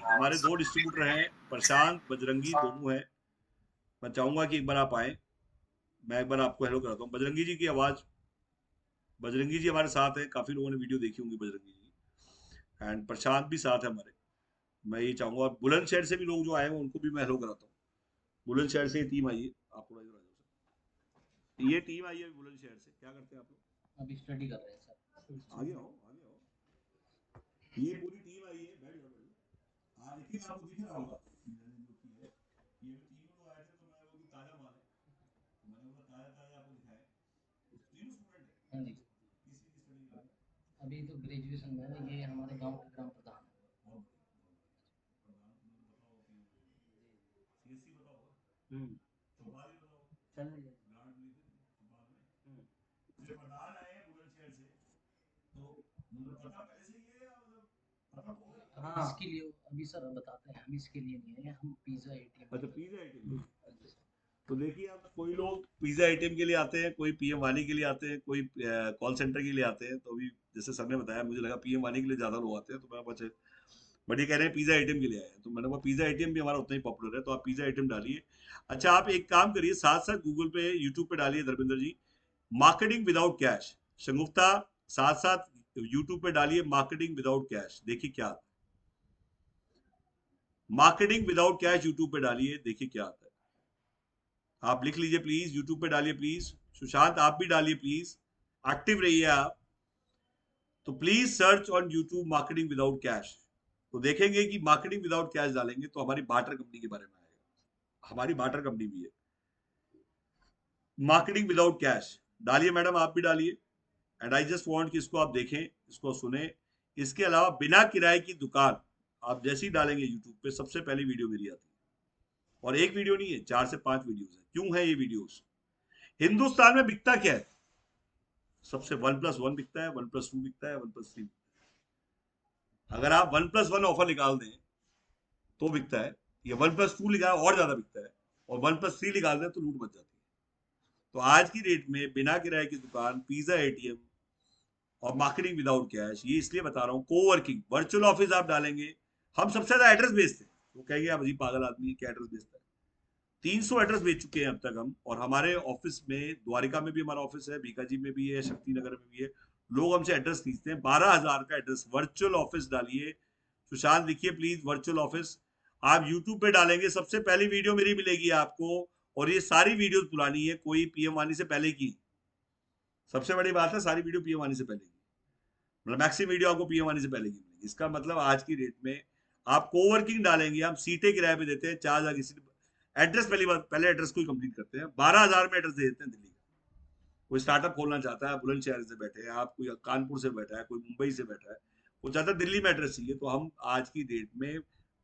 हमारे 2 डिस्ट्रीब्यूटर हैं, प्रशांत बजरंगी दोनों हैं। मैं चाहूंगा कि एक बार आप आए, मैं एक बार आपको हेलो कराता हूँ। बजरंगी जी की आवाज, बजरंगी जी हमारे साथ है, काफी लोगों ने वीडियो देखी होंगी बजरंगी जी, एंड प्रशांत भी साथ है हमारे। मैं ये चाहूंगा, बुलंदशहर से भी लोग जो आए हैं उनको भी मैं हेलो कराता हूँ। बुलंदशहर से टीम आई है, आप थोड़ा इधर आ जाओ। ये टीम आई है बुलंदशहर से। क्या करते हैं आप लोग? अभी स्टडी कर रहे हैं सर। आगे आओ, आगे आओ। ये पूरी टीम आई है, बैठ जाओ, बैठ जाओ। हाँ, लेकिन आपको दिख रहा होगा मैंने जो की है। ये भी 3 लोग आए थे, तो मैं वो भी ताजा माल है, तो मैंने बोला ताजा ताजा आपको दिखाए। तीनों स्टूडेंट है, हाँ जी, किसी की स्टडी कर रहे हैं। अभी तो ग्रेजुएशन में है। ये हमारे गांव के ग्राम प्रधान है। बहुत प्रधान तुम्हें तो बताओ कि सीएससी बताओ, हम्म, चौपाल ही बताओ, चल रही है। ग्रांट मिली थी चौपाल में। हम्म। जो प्रधान आए हैं बुलंदशहर से, तो मतलब पता पहले से ही है या मतलब पता तो होगा? हाँ, इसके लिए अभी सर बताते हैं, हम इसके लिए नहीं है, हम पिज्जा एटीएम अच्छा, के लिए। Pizza item. तो देखिए, अब कोई लोग पिज्जा आइटम के लिए आते हैं, कोई पीएम वानी के लिए आते हैं, कोई कॉल सेंटर के लिए आते हैं। तो अभी जैसे सर ने बताया, मुझे लगा पीएम वानी के लिए ज्यादा लोग आते हैं, तो मैं बचे। बट ये कह रहे हैं पिज्जा आइटम के लिए आए हैं, तो मैंने कहा पिज्जा आइटम भी हमारा उतना ही पॉपुलर है, तो आप पिज्जा आइटम डालिए। अच्छा, आप एक काम करिए, साथ साथ गूगल पे, यूट्यूब पे डालिए Dharmendra ji, marketing without cash. शंगुफ्ता, साथ साथ यूट्यूब पे डालिए मार्केटिंग विदाउट कैश, देखिए क्या आता है। मार्केटिंग विदाउट कैश यूट्यूब पे डालिए, देखिए क्या आता है। आप लिख लीजिए प्लीज, यूट्यूब पे डालिए प्लीज। सुशांत आप भी डालिए प्लीज, एक्टिव रहिए आप। तो please search on YouTube marketing without cash, तो देखेंगे कि मार्केटिंग विदाउट कैश डालेंगे तो हमारी बार्टर कंपनी के बारे में आएगा। हमारी बार्टर कंपनी भी है, मार्केटिंग विदाउट कैश। डालिए मैडम, आप भी डालिए। एंड आई जस्ट वांट कि इसको आप देखें, इसको सुने। इसके अलावा बिना किराए की दुकान, आप जैसे ही डालेंगे यूट्यूब पे सबसे पहली वीडियो मेरी आती है। और एक वीडियो नहीं है, 4 से 5 वीडियोस है। क्यों है ये वीडियोस? हिंदुस्तान में बिकता क्या है? सबसे OnePlus 1 बिकता है, OnePlus 2 बिकता है, OnePlus 3। अगर आप OnePlus 1 ऑफर निकाल दें तो बिकता है, या OnePlus 2 निकाल और ज्यादा बिकता है, और OnePlus 3 निकाल दें तो लूट मच जाती है। तो आज की डेट में बिना किराए की दुकान, पिज्जा एटीएम और मार्केटिंग विदाउट कैश, ये इसलिए बता रहा हूँ। कोवर्किंग, वर्चुअल ऑफिस आप डालेंगे, हम सबसे ज्यादा एड्रेस बेचते हैं। वो कहेंगे आप अजीब पागल आदमी है, क्या एड्रेस बेचता है? 300 एड्रेस बेच चुके हैं अब तक हम। और हमारे ऑफिस में, द्वारिका में भी हमारा ऑफिस है, बीकाजी में भी है, शक्ति नगर में भी है। लोग हमसे एड्रेस खींचते हैं। 12,000 का एड्रेस, वर्चुअल ऑफिस डालिए। सुशांत लिखिए प्लीज वर्चुअल ऑफिस। आप यूट्यूब पे डालेंगे, सबसे पहली वीडियो मेरी मिलेगी आपको। और ये सारी वीडियोस पुरानी है, कोई पीएम वानी से पहले की। सबसे बड़ी बात है, सारी वीडियो पीएम वानी से पहले की, मतलब मैक्सिमम वीडियो आपको पीएम वानी से पहले की मिलेगी। इसका मतलब आज की डेट में आप कोवर्किंग डालेंगे, हम सीटें किराए पे देते हैं 4,000 की सीट। एड्रेस पहली बात, पहले एड्रेस को ही कंप्लीट करते हैं। 12,000 में एड्रेस दे देते हैं दिल्ली का। कोई स्टार्टअप खोलना चाहता है, बुलंदशहर से बैठे हैं आप, कोई कानपुर से बैठा है, कोई मुंबई से बैठा है, वो चाहता है दिल्ली में एड्रेस चाहिए, तो हम आज की डेट में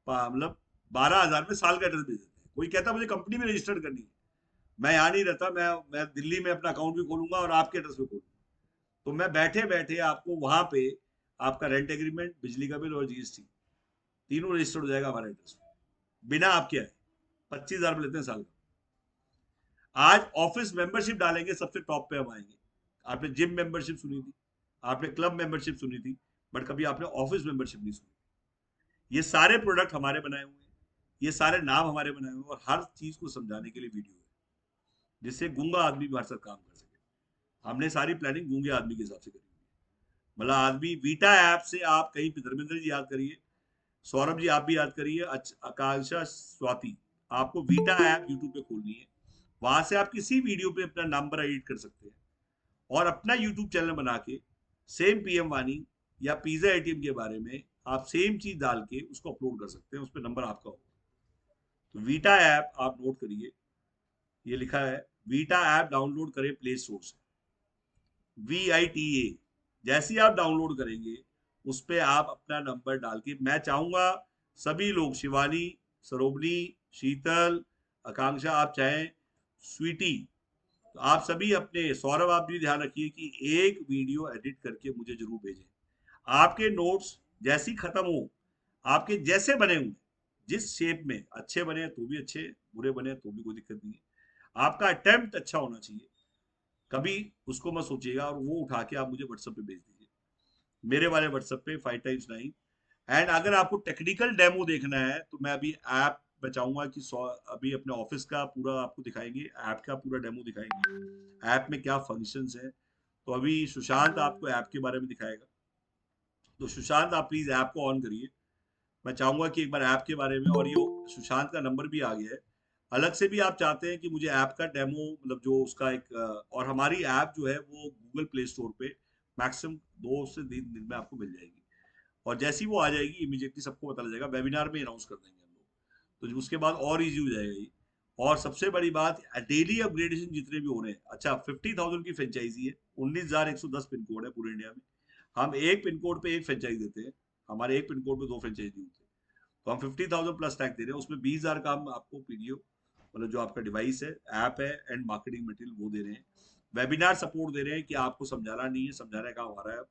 मतलब 12,000 में साल का एड्रेस भेज देते हैं। कोई कहता है मुझे कंपनी में रजिस्टर्ड करनी है, मैं यहाँ नहीं रहता, मैं दिल्ली में अपना अकाउंट भी खोलूंगा और आपके एड्रेस पे खोलूंगा, तो मैं बैठे बैठे आपको वहां पे आपका रेंट एग्रीमेंट, बिजली का बिल और जीएसटी तीनों रजिस्टर्ड हो जाएगा हमारे एड्रेस पे, बिना आपके आए। 25,000 लेते हैं साल का। आज ऑफिस मेंबरशिप डालेंगे, सबसे टॉप पे हम आएंगे। आपने जिम मेंबरशिप सुनी थी, आपने क्लब मेंबरशिप सुनी थी, बट कभी आपने ऑफिस मेंबरशिप नहीं सुनी। ये सारे प्रोडक्ट हमारे बनाए हुए हैं, ये सारे नाम हमारे बनाए हुए हैं, और हर चीज को समझाने के लिए वीडियो है, जिससे गूंगा आदमी भी हमारे साथ काम कर सके। हमने सारी प्लानिंग गूंगे आदमी के हिसाब से करी हुई है। मतलब आदमी वीटा ऐप से, आप कहीं पे धर्मेंद्र जी याद करिए, सौरभ जी आप भी याद करिए, आकांक्षा, स्वाति, आपको वीटा ऐप यूट्यूब पे खोलनी है। वहां से आप किसी वीडियो पे अपना नंबर एडिट कर सकते हैं और अपना यूट्यूब चैनल बना के सेम पीएम वानी या पिज्जा एटीएम के बारे में आप सेम चीज डाल के उसको अपलोड कर सकते हैं। उस पर नंबर आपका होगा। तो वीटा ऐप आप नोट करिए, ये लिखा है, वीटा ऐप डाउनलोड करें प्ले स्टोर से, VITA। जैसे ही आप डाउनलोड करेंगे, उस पर आप अपना नंबर डाल के, मैं चाहूंगा सभी लोग, शिवानी, सरोबनी, शीतल, आकांक्षा, आप चाहें स्वीटी, तो आप सभी अपने, सौरभ आप भी ध्यान रखिए कि एक वीडियो एडिट करके मुझे जरूर भेजें। आपके नोट्स जैसे ही खत्म हो, आपके जैसे बने हुए, जिस शेप में, अच्छे बने तो भी अच्छे, बुरे बने तो भी कोई दिक्कत नहीं है, आपका अटेम्प्ट अच्छा होना चाहिए। कभी उसको मत सोचिएगा, और वो उठा के आप मुझे व्हाट्सएप पे भेज दीजिए, मेरे वाले व्हाट्सएप पे 5x9। एंड अगर आपको टेक्निकल डेमो देखना है तो मैं अभी ऐप बचाऊंगा कि अभी अपने ऑफिस का पूरा आपको दिखाएंगे, ऐप का पूरा डेमो दिखाएंगे, ऐप में क्या फंक्शंस है। तो अभी सुशांत आपको ऐप के बारे में दिखाएगा। तो सुशांत आप प्लीज ऐप को ऑन करिए। मैं चाहूंगा कि एक बार ऐप के बारे में, और ये सुशांत का नंबर भी आ गया है। अलग से भी आप चाहते हैं कि मुझे ऐप का डेमो, मतलब जो उसका एक, और हमारी ऐप जो है वो गूगल प्ले स्टोर पे मैक्सिमम 2 से 3 दिन में आपको मिल जाएगी। और जैसी वो आ जाएगी इमीडिएटली सबको पता लग जाएगा, वेबिनार में अनाउंस कर देंगे हम लोग, तो उसके बाद और इजी हो जाएगा ये। और सबसे बड़ी बात, डेली अपग्रेडेशन जितने भी हो रहे हैं, अच्छा 50,000 की फ्रेंचाइजी है, 19,110 पिन कोड है पूरे इंडिया में। हम एक पिन कोड पे एक फ्रेंचाइज देते हैं, हमारे एक पिन कोड पे 2 फ्रेंचाइज नहीं होते। तो हम 50,000 प्लस टैग दे रहे हैं, उसमें 20,000 का हम आपको पीडीओ, मतलब जो आपका डिवाइस है, ऐप है एंड मार्केटिंग मटेरियल वो दे रहे हैं। वेबिनार सपोर्ट दे रहे हैं कि आपको समझाना नहीं है, समझाने का हमारा है,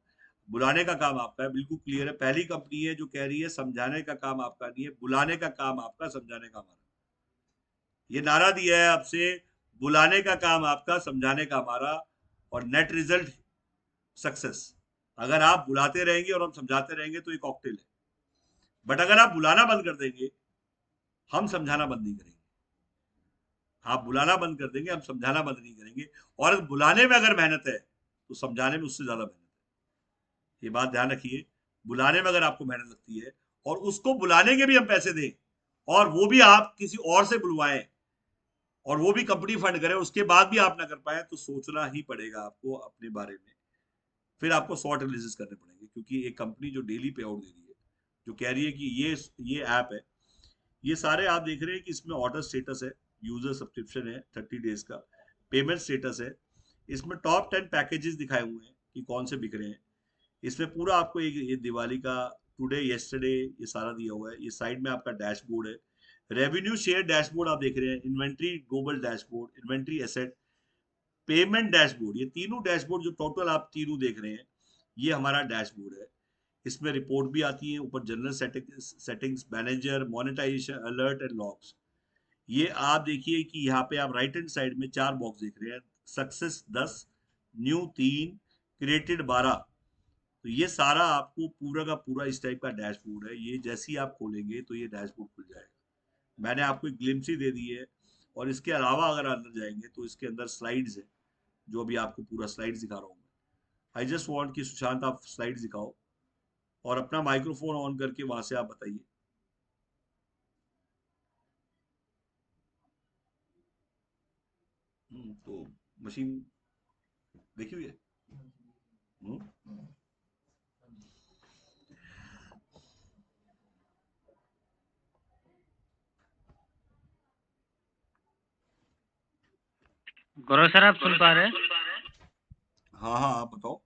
बुलाने का काम आपका है। बिल्कुल क्लियर है, पहली कंपनी है जो कह रही है समझाने का काम आपका नहीं है, बुलाने का काम आपका, समझाने का हमारा। ये नारा दिया है आपसे, बुलाने का काम आपका, समझाने का हमारा, और नेट रिजल्ट सक्सेस। अगर आप बुलाते रहेंगे और हम समझाते रहेंगे तो ये कॉकटेल है। बट अगर आप बुलाना बंद कर देंगे, हम समझाना बंद नहीं करेंगे। आप बुलाना बंद कर देंगे, हम समझाना बंद नहीं करेंगे। और बुलाने में अगर मेहनत है तो समझाने में उससे ज्यादा मेहनत है, ये बात ध्यान रखिए। बुलाने में अगर आपको मेहनत लगती है, और उसको बुलाने के भी हम पैसे दें, और वो भी आप किसी और से बुलवाएं, और वो भी कंपनी फंड करे, उसके बाद भी आप ना कर पाए, तो सोचना ही पड़ेगा आपको अपने बारे में। फिर आपको 100 एनालिसिस करने पड़ेंगे, क्योंकि एक कंपनी जो डेली पे आउट दे रही है, जो कह रही है कि ये ऐप है। ये सारे आप देख रहे हैं कि इसमें ऑर्डर स्टेटस है, यूजर सब्सक्रिप्शन है 30 डेज का, पेमेंट स्टेटस है, इसमें टॉप 10 पैकेजेस दिखाए हुए हैं कि कौन से बिक रहे हैं। इसमें पूरा आपको एक ये दिवाली का टुडे येस्टरडे ये सारा दिया हुआ है। ये साइड में आपका डैशबोर्ड है, रेवेन्यू शेयर डैशबोर्ड आप देख रहे हैं, inventory global dashboard, inventory asset, payment dashboard. ये तीनों डैशबोर्ड जो टोटल आप तीनों देख रहे हैं, ये हमारा डैशबोर्ड है। इसमें रिपोर्ट भी आती है, ऊपर general settings, manager, monetization, alert and logs. ये आप देखिए कि यहाँ पे आप राइट हैंड साइड में 4 बॉक्स देख रहे हैं, सक्सेस 10, न्यू 3, क्रिएटेड 12। तो ये सारा आपको पूरा का पूरा इस टाइप का डैशबोर्ड है। ये जैसे ही आप खोलेंगे तो ये डैशबोर्ड खुल जाएगा। मैंने आपको एक ग्लिम्स ही दे दी है। और इसके अलावा अगर अंदर जाएंगे तो इसके अंदर स्लाइड्स है, जो अभी आपको पूरा स्लाइड्स दिखा रहा हूँ मैं। आई जस्ट वांट कि सुशांत आप स्लाइड्स दिखाओ और अपना माइक्रोफोन ऑन करके वहां से आप बताइए। तो मशीन देखी हुई है। हम्म, गौरव सर, आप सुन पा रहे हैं? हाँ हाँ आप बताओ।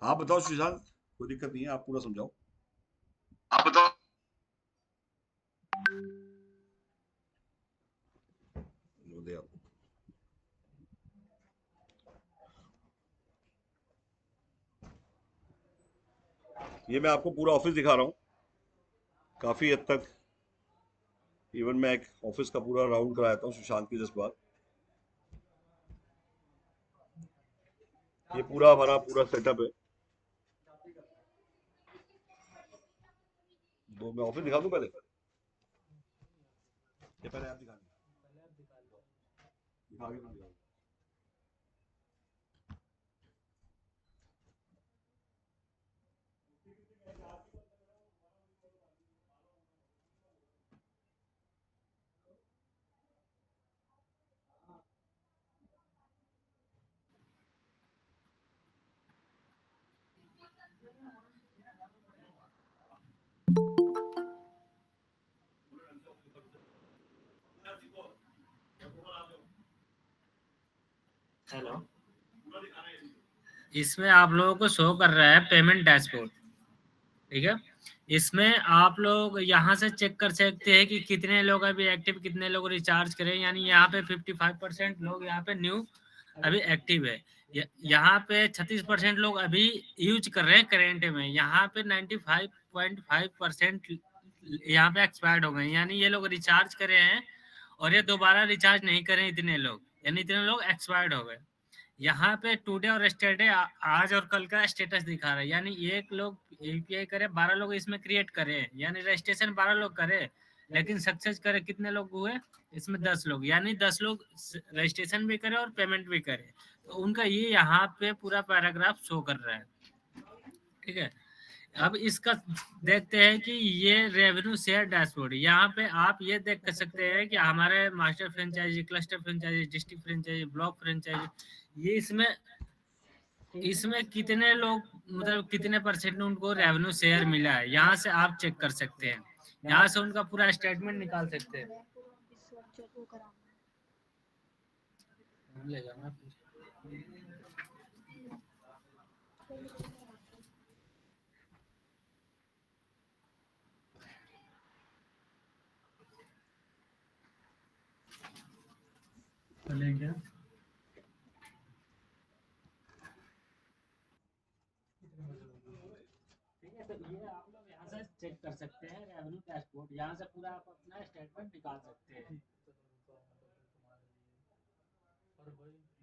आप बताओ सुशांत, कोई दिक्कत नहीं है, आप पूरा समझाओ। आप बताओ। लो दे आप। ये मैं आपको पूरा ऑफिस दिखा रहा हूँ, काफी हद तक। इवन मैं एक ऑफिस का पूरा राउंड कराता हूँ सुशांत के जज्बात। ये पूरा हमारा पूरा सेटअप है। तो मैं ऑफिस दिखा दूं पहले, ये पहले आप दिखा दिखा के दिखाओ। हेलो, इसमें आप लोगों को शो कर रहा है पेमेंट डैशबोर्ड, ठीक है। इसमें आप लोग यहाँ से चेक कर सकते हैं कि कितने लोग अभी एक्टिव, कितने लोग रिचार्ज करें। यानी यहाँ पे 55% लोग यहाँ पे न्यू अभी एक्टिव है। यहाँ पे 36% लोग अभी यूज कर रहे हैं करेंट में। यहाँ पे 95.5% यहाँ पे एक्सपायर्ड हो गए, यानी ये लोग रिचार्ज करे हैं और ये दोबारा रिचार्ज नहीं करें इतने लोग, यानी इतने लोग एक्सपायर्ड हो गए। यहाँ पे टुडे और यस्टरडे आज और कल का स्टेटस दिखा रहा है, यानी एक लोग यूपीआई करे, 12 लोग इसमें क्रिएट करे, यानी रजिस्ट्रेशन 12 लोग करे, लेकिन सक्सेस करे कितने लोग हुए इसमें? 10 लोग, यानी 10 लोग रजिस्ट्रेशन भी करे और पेमेंट भी करे। तो उनका ये यहाँ पे पूरा पैराग्राफ शो कर रहा है, ठीक है। अब इसका देखते हैं कि ये रेवेन्यू शेयर डैशबोर्ड, यहाँ पे आप ये देख कर सकते हैं कि हमारे master franchise, cluster franchise, district franchise, block franchise, ये इसमें इसमें कितने लोग, मतलब कितने परसेंट उनको रेवेन्यू शेयर मिला है, यहाँ से आप चेक कर सकते हैं। यहाँ से उनका पूरा स्टेटमेंट निकाल सकते हैं। ले जाना फिर। ठीक है, तो ये आप लोग यहाँ से चेक कर सकते हैं रेवेन्यू डैशबोर्ड, यहाँ से पूरा आप अपना स्टेटमेंट निकाल सकते हैं।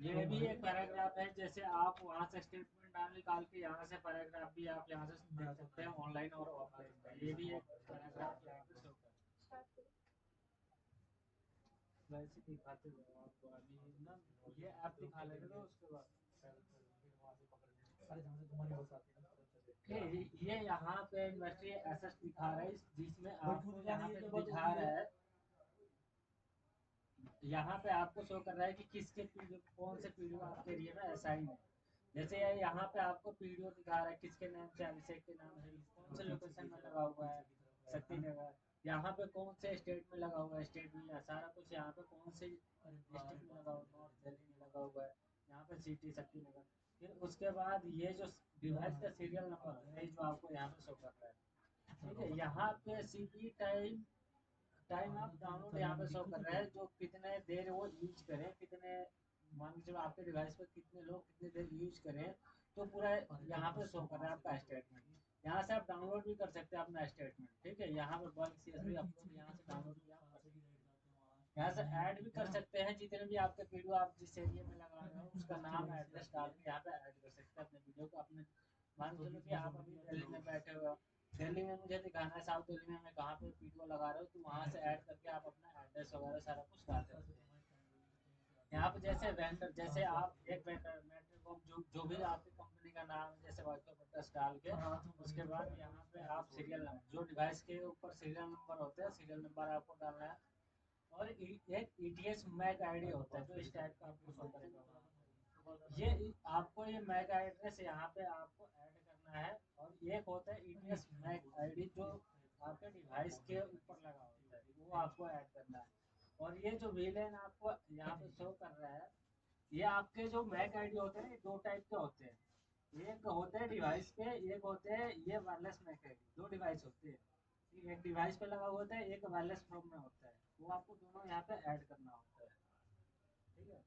ये भी एक पैराग्राफ है, जैसे आप वहाँ से स्टेटमेंट निकाल के यहाँ से पैराग्राफ भी आप यहाँ से देख सकते हैं, ऑनलाइन और ऑफलाइन में। ये भी एक पैराग्राफ यहाँ पे शो कर वैसे दिखाते जाओ आपको। अभी ना ये ऐप दिखा लेंगे तो उसके बाद ये यहाँ पे इन्वेस्टरी एसेट्स दिखा रहा है, जिसमें आपको यहाँ पे दिखा रहा है, यहाँ पे आपको शो कर रहा है कि किसके पीडीएफ, कौन से पीडीएफ आपके एरिया में असाइन है। जैसे ये यहाँ पे आपको पीडीओ दिखा रहा है किसके नाम से, अभिषेक के नाम से, कौन से लोकेशन में लगा हुआ है, शक्ति नगर, यहाँ पे कौन से स्टेट में लगा हुआ है, स्टेट में सारा कुछ यहाँ पे कौन से डिस्ट्रिक्ट में लगा हुआ है, नॉर्थ दिल्ली में लगा हुआ है, यहाँ पे सिटी शक्ति नगर। फिर उसके बाद ये जो डिवाइस का सीरियल नंबर है जो आपको यहाँ पे शो कर रहा है, ठीक है। यहाँ पे सीपी टाइम, टाइम आप डाउनलोड यहाँ पे शो कर रहा है, जो कितने देर वो यूज करें, कितने, मान लीजिए जब आपके डिवाइस पर कितने लोग कितने देर यूज करें, तो पूरा यहाँ पे शो कर रहा है आपका स्टेटमेंट। यहाँ से आप डाउनलोड भी कर सकते हैं अपना स्टेटमेंट, ठीक है। यहाँ पे बल्क सीएसवी अपलोड यहाँ से डाउनलोड भी आप कर सकते हैं। यहाँ से ऐड भी कर सकते हैं, जितने भी आपके वीडियो आप जिस एरिया में लगा रहे हो उसका नाम एड्रेस डाल के यहाँ पे ऐड कर सकते हैं अपने वीडियो को। अपने मान चलो कि आप अभी दिल्ली में बैठे हुए हो, दिल्ली में मुझे दिखाना है, साउथ दिल्ली में मैं कहाँ पे वीडियो लगा रहा हूँ, तो वहाँ से ऐड करके आप अपना एड्रेस वगैरह सारा कुछ डाल सकते हैं। यहाँ पे जैसे वेंडर, जैसे आप एक वेंडर मेट्रिकॉम जो भी आपकी कंपनी का नाम है, जैसे वाइफाई एड्रेस डाल के, उसके बाद यहाँ पे आप सीरियल नंबर, जो डिवाइस के ऊपर सीरियल नंबर होते हैं, सीरियल नंबर आपको डालना है। और एक ईटीएस मैक आईडी होता है जो इस टाइप का आपको शो करेगा। ये आपको ये मैक एड्रेस यहाँ पे आपको ऐड करना है। और एक होता है ईटीएस मैक आईडी जो आपके डिवाइस के ऊपर लगा होता है, वो आपको ऐड करना है। और ये जो वीलेन आपको यहाँ पे शो कर रहा है, ये आपके जो मैक आईडी होते हैं दो टाइप के होते हैं। एक होते हैं डिवाइस पे, एक होते हैं ये वायरलेस मैक आईडी। दो डिवाइस होते हैं, एक डिवाइस पे लगा हुआ होता है, एक वायरलेस फ्रॉम में होता है। वो आपको दोनों यहाँ पे ऐड करना होता है, ठीक है।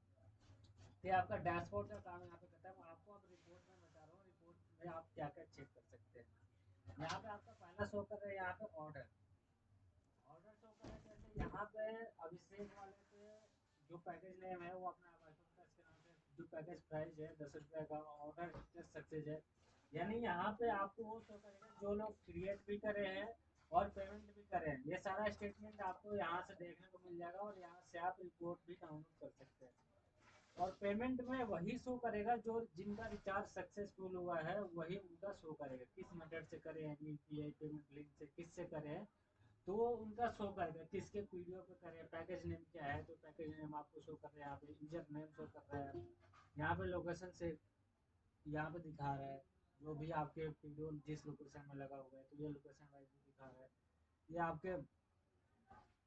ये आपका डैशबोर्ड का काम यहाँ पे करता है। मैं आपको अब रिपोर्ट में बता रहा हूँ, रिपोर्ट में आप क्या क्या चेक कर सकते हैं। यहाँ पे आपका पहला शो कर रहा है यहाँ पे ऑर्डर, ऑर्डर शो कर रहा है। जैसे यहाँ पे अभिषेक वाले पे जो पैकेज नेम है वो अपना वाईफाई का इसके नाम से, जो पैकेज प्राइस है 10 रुपये का, ऑर्डर सक्सेस है। यानी यहाँ पे आपको वो शो करेगा जो लोग क्रिएट भी करे हैं और पेमेंट भी करे हैं। ये सारा स्टेटमेंट आपको यहाँ से देखने को मिल जाएगा और यहाँ से आप रिपोर्ट भी डाउनलोड कर सकते हैं। और पेमेंट में वही शो करेगा जो जिनका रिचार्ज सक्सेसफुल हुआ है, वही उनका शो करेगा। किस मेथड से करे हैं, यूपीआई पेमेंट लिंक से किससे करे हैं, तो वो उनका शो करेगा। किसके पीडीओ पे करे, पैकेज नेम क्या है तो पैकेज नेम आपको शो कर रहा है, यहाँ पे यूजर नेम शो कर रहा है, यहाँ पे लोकेशन से यहाँ पे दिखा रहा है जो भी आपके पीडीओ जिस लोकेशन में लगा हुआ है, तो ये लोकेशन वाइज भी दिखा रहा है। ये आपके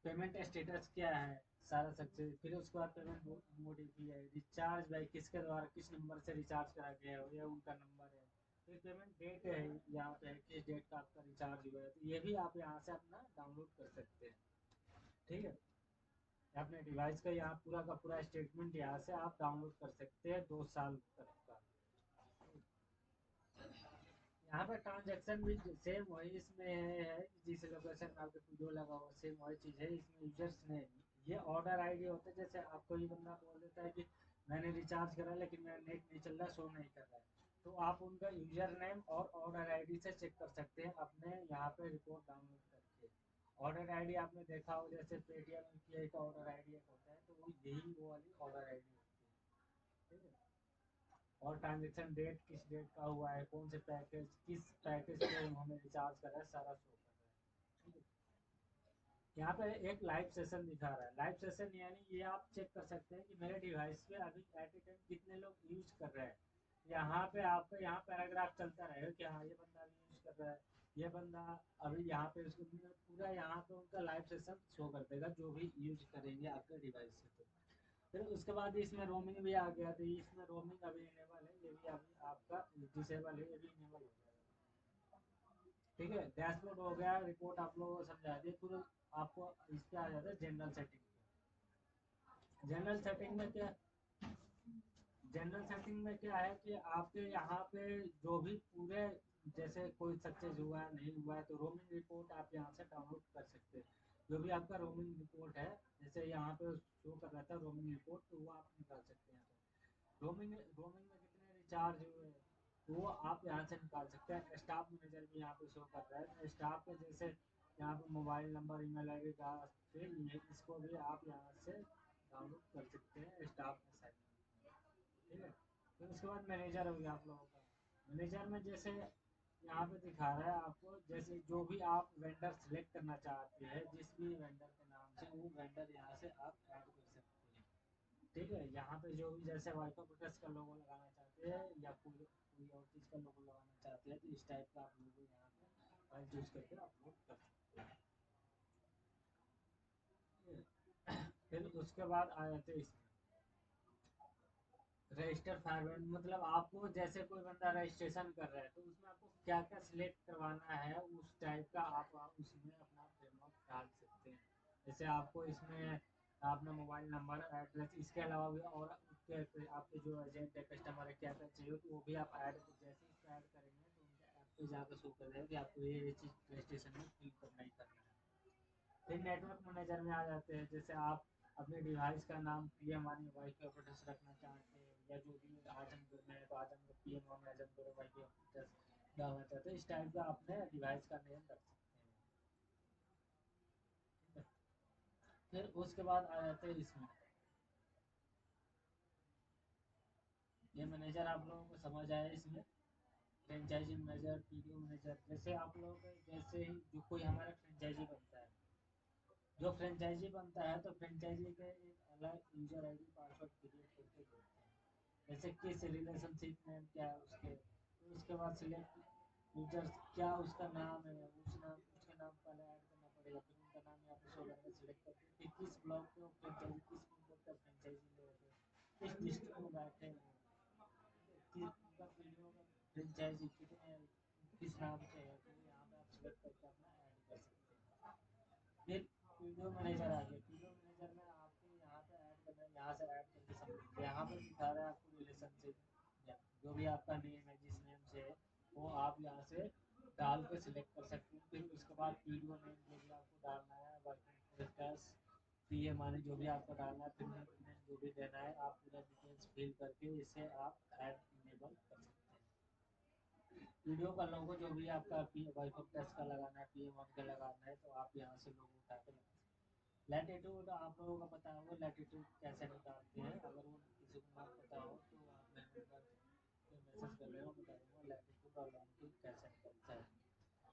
पेमेंट स्टेटस क्या है, सारा सक्सेस। फिर उसके बाद पेमेंट मोडिफाई है, रिचार्ज भाई किसके द्वारा किस नंबर से रिचार्ज करा गया है, ये उनका नंबर है। फिर पेमेंट डेट है, यहाँ पे किस डेट का आपका रिचार्ज हुआ है, तो ये भी आप यहाँ से अपना डाउनलोड कर सकते हैं, ठीक है। अपने डिवाइस का यहाँ पूरा का पूरा स्टेटमेंट यहाँ से आप डाउनलोड कर सकते हैं 2 साल तक का। यहाँ पे ट्रांजैक्शन भी सेम वही इसमें है, जिस लोकेशन में आपका वीडियो लगा हुआ सेम वही चीज़ है। इसमें यूजर्स ने ये ऑर्डर आईडी होता है। जैसे आपको ये बंदा बोल देता है कि मैंने रिचार्ज करा लेकिन मेरा नेट नहीं चल रहा, शो नहीं कर रहा है, तो आप उनका यूजर नेम और ऑर्डर आईडी से चेक कर सकते हैं अपने यहाँ पे रिपोर्ट डाउनलोड करके। ऑर्डर आईडी आपने देखा हो, जैसे पेटीएम यूपीआई का ऑर्डर आईडी एक होता है, तो वो यही वो वाली ऑर्डर आईडी होती है, ठीक है। और ट्रांजेक्शन डेट किस डेट का हुआ है, कौन से पैकेज किस पैकेज पे उन्होंने रिचार्ज करा है, सारा शो कर रहा है, ठीक है। यहाँ पे एक लाइव सेशन दिखा रहा है। लाइव सेशन यानी ये आप चेक कर सकते हैं कि मेरे डिवाइस पे अभी एट ए टाइम कितने लोग यूज कर रहे हैं। यहाँ पे आपका यहाँ पैराग्राफ चलता रहेगा कि हाँ ये बंदा अभी यूज कर रहा है, ये बंदा अभी यहाँ पे उसको पूरा यहाँ पे उनका लाइव सेशन शो कर देगा जो भी यूज करेंगे आपके डिवाइस से। तो फिर उसके बाद इसमें रोमिंग भी आ गया, तो इसमें रोमिंग अभी इनेबल है, ये भी अभी आपका डिसेबल है, ये भी इनेबल हो जाएगा, ठीक है। डैशबोर्ड हो गया, रिपोर्ट आप लोगों को समझा दिए। फिर आपको इस पे आ जाता है जनरल सेटिंग। जनरल सेटिंग में क्या, जनरल सेटिंग में क्या है कि आपके यहाँ पे जो भी पूरे, जैसे कोई सक्सेस हुआ है नहीं हुआ है, तो रोमिंग रिपोर्ट आप यहाँ से डाउनलोड कर सकते हैं। जो भी आपका रोमिंग रिपोर्ट है, जैसे यहाँ पे शो कर रहा था रोमिंग रिपोर्ट, तो वो आप निकाल सकते हैं। रोमिंग रोमिंग में कितने रिचार्ज हुए तो वो आप यहाँ से निकाल सकते हैं। स्टाफ मैनेजर भी यहाँ पे शो कर रहा है, स्टाफ के जैसे यहाँ पे मोबाइल नंबर ईमेल आईडी का, फिर इसको भी आप यहाँ से डाउनलोड कर सकते हैं स्टाफ असाइनमेंट, ठीक है। फिर उसके बाद मैनेजर हो गया आप लोगों का। मैनेजर में जैसे यहाँ पे दिखा रहा है आपको, जैसे जो भी आप वेंडर सेलेक्ट करना चाहते हैं जिस भी वेंडर के नाम से, वो वेंडर यहाँ से आप ऐड कर सकते हैं, ठीक है। यहाँ पे जो भी जैसे वाइफाई प्रोटेक्ट का लोगो लगाना चाहते हैं या कोई कोई और चीज़ का लोगो लगाना चाहते हैं, तो इस टाइप का आप लोगो यहाँ पे फाइल चूज करके अपलोड कर सकते हैं। फिर उसके बाद आ जाते हैं इसमें रजिस्टर फॉरवर्ड, मतलब आपको जैसे कोई बंदा रजिस्ट्रेशन कर रहा है तो उसमें आपको क्या क्या सिलेक्ट करवाना है, उस टाइप का आप उसमें अपना फ्रेमवर्क डाल सकते हैं। जैसे आपको इसमें अपना मोबाइल नंबर, एड्रेस, इसके अलावा भी और आपके जो एजेंट है, कस्टमर है, क्या क्या चाहिए तो वो भी आप ऐड, जैसे इस पर ऐड करेंगे तो उनके ऐप पे जाकर शो कर देगा कि आपको ये चीज़ रजिस्ट्रेशन में फिल करना ही करना है। फिर नेटवर्क मैनेजर में आ जाते हैं, जैसे आप अपने डिवाइस का नाम पीएम वाई वाईफाई ऑपरेटर्स रखना चाहते हैं, या जो भी आजमगढ़ में है तो Azamgarh PM one Azamgarh wifi operators डालना चाहते हैं, इस टाइप का अपने डिवाइस का नेम रख सकते हैं। ठीक है। फिर उसके बाद आ जाते हैं इसमें, ये मैनेजर आप लोगों को समझ आया इसमें, फ्रेंचाइजी मैनेजर, पीडीओ मैनेजर। जैसे आप लोग, जैसे ही जो कोई हमारा फ्रेंचाइजी बनता है, जो फ्रेंचाइजी बनता है तो फ्रेंचाइजी के एक अलग यूजर आईडी पासवर्ड क्रिएट करके देते हैं, जैसे किस रिलेशनशिप में क्या है उसके, तो उसके बाद सिलेक्ट यूजर्स क्या उसका नाम है, उस नाम उसके नाम पहले ऐड करना पड़ेगा, फिर उनका नाम यहाँ पे शो करेगा, सिलेक्ट करके फिर किस ब्लॉक पे फ्रेंचाइजी, किस पिन कोड का फ्रेंचाइजी लोगे, किस डिस्ट्रिक्ट में बैठे हैं, किस उनका वीडियो का फ्रेंचाइजी कितने, किस नाम से है, तो यहाँ पे आप सिलेक्ट करके अपना ऐड कर सकते हैं। फिर वीडियो मैनेजर आ गया, वीडियो मैनेजर में आपको यहाँ पे ऐड करना है, यहाँ से ऐड करके सब यहाँ पे दिखा रहा है आपको रिलेशनशिप, जो भी आपका नेम है जिस नेम से है वो आप यहाँ से डाल के सिलेक्ट कर सकते हैं। फिर उसके बाद वीडियो नेम जो भी आपको डालना है, वर्किंग प्लस पीए माने जो भी आपको डालना है, फिंगरप्रिंट जो भी देना है, आप पूरा डिटेल्स फिल करके इसे आप ऐड इनेबल कर सकते हैं। वीडियो का लोगो जो भी आपका वाईफाई प्लस का लगाना है, पीएम वन का लगाना है, तो आप यहाँ से लोगो उठा के लगा सकते हैं। लैटिट्यूड आप लोगों को पता होगा लैटिट्यूड कैसे निकालते हैं, अगर वो किसी को ना पता हो तो आप मेरे नंबर पे मैसेज कर लेना, बता दूंगा लैटिट्यूड और लॉन्गिट्यूड कैसे निकलता है।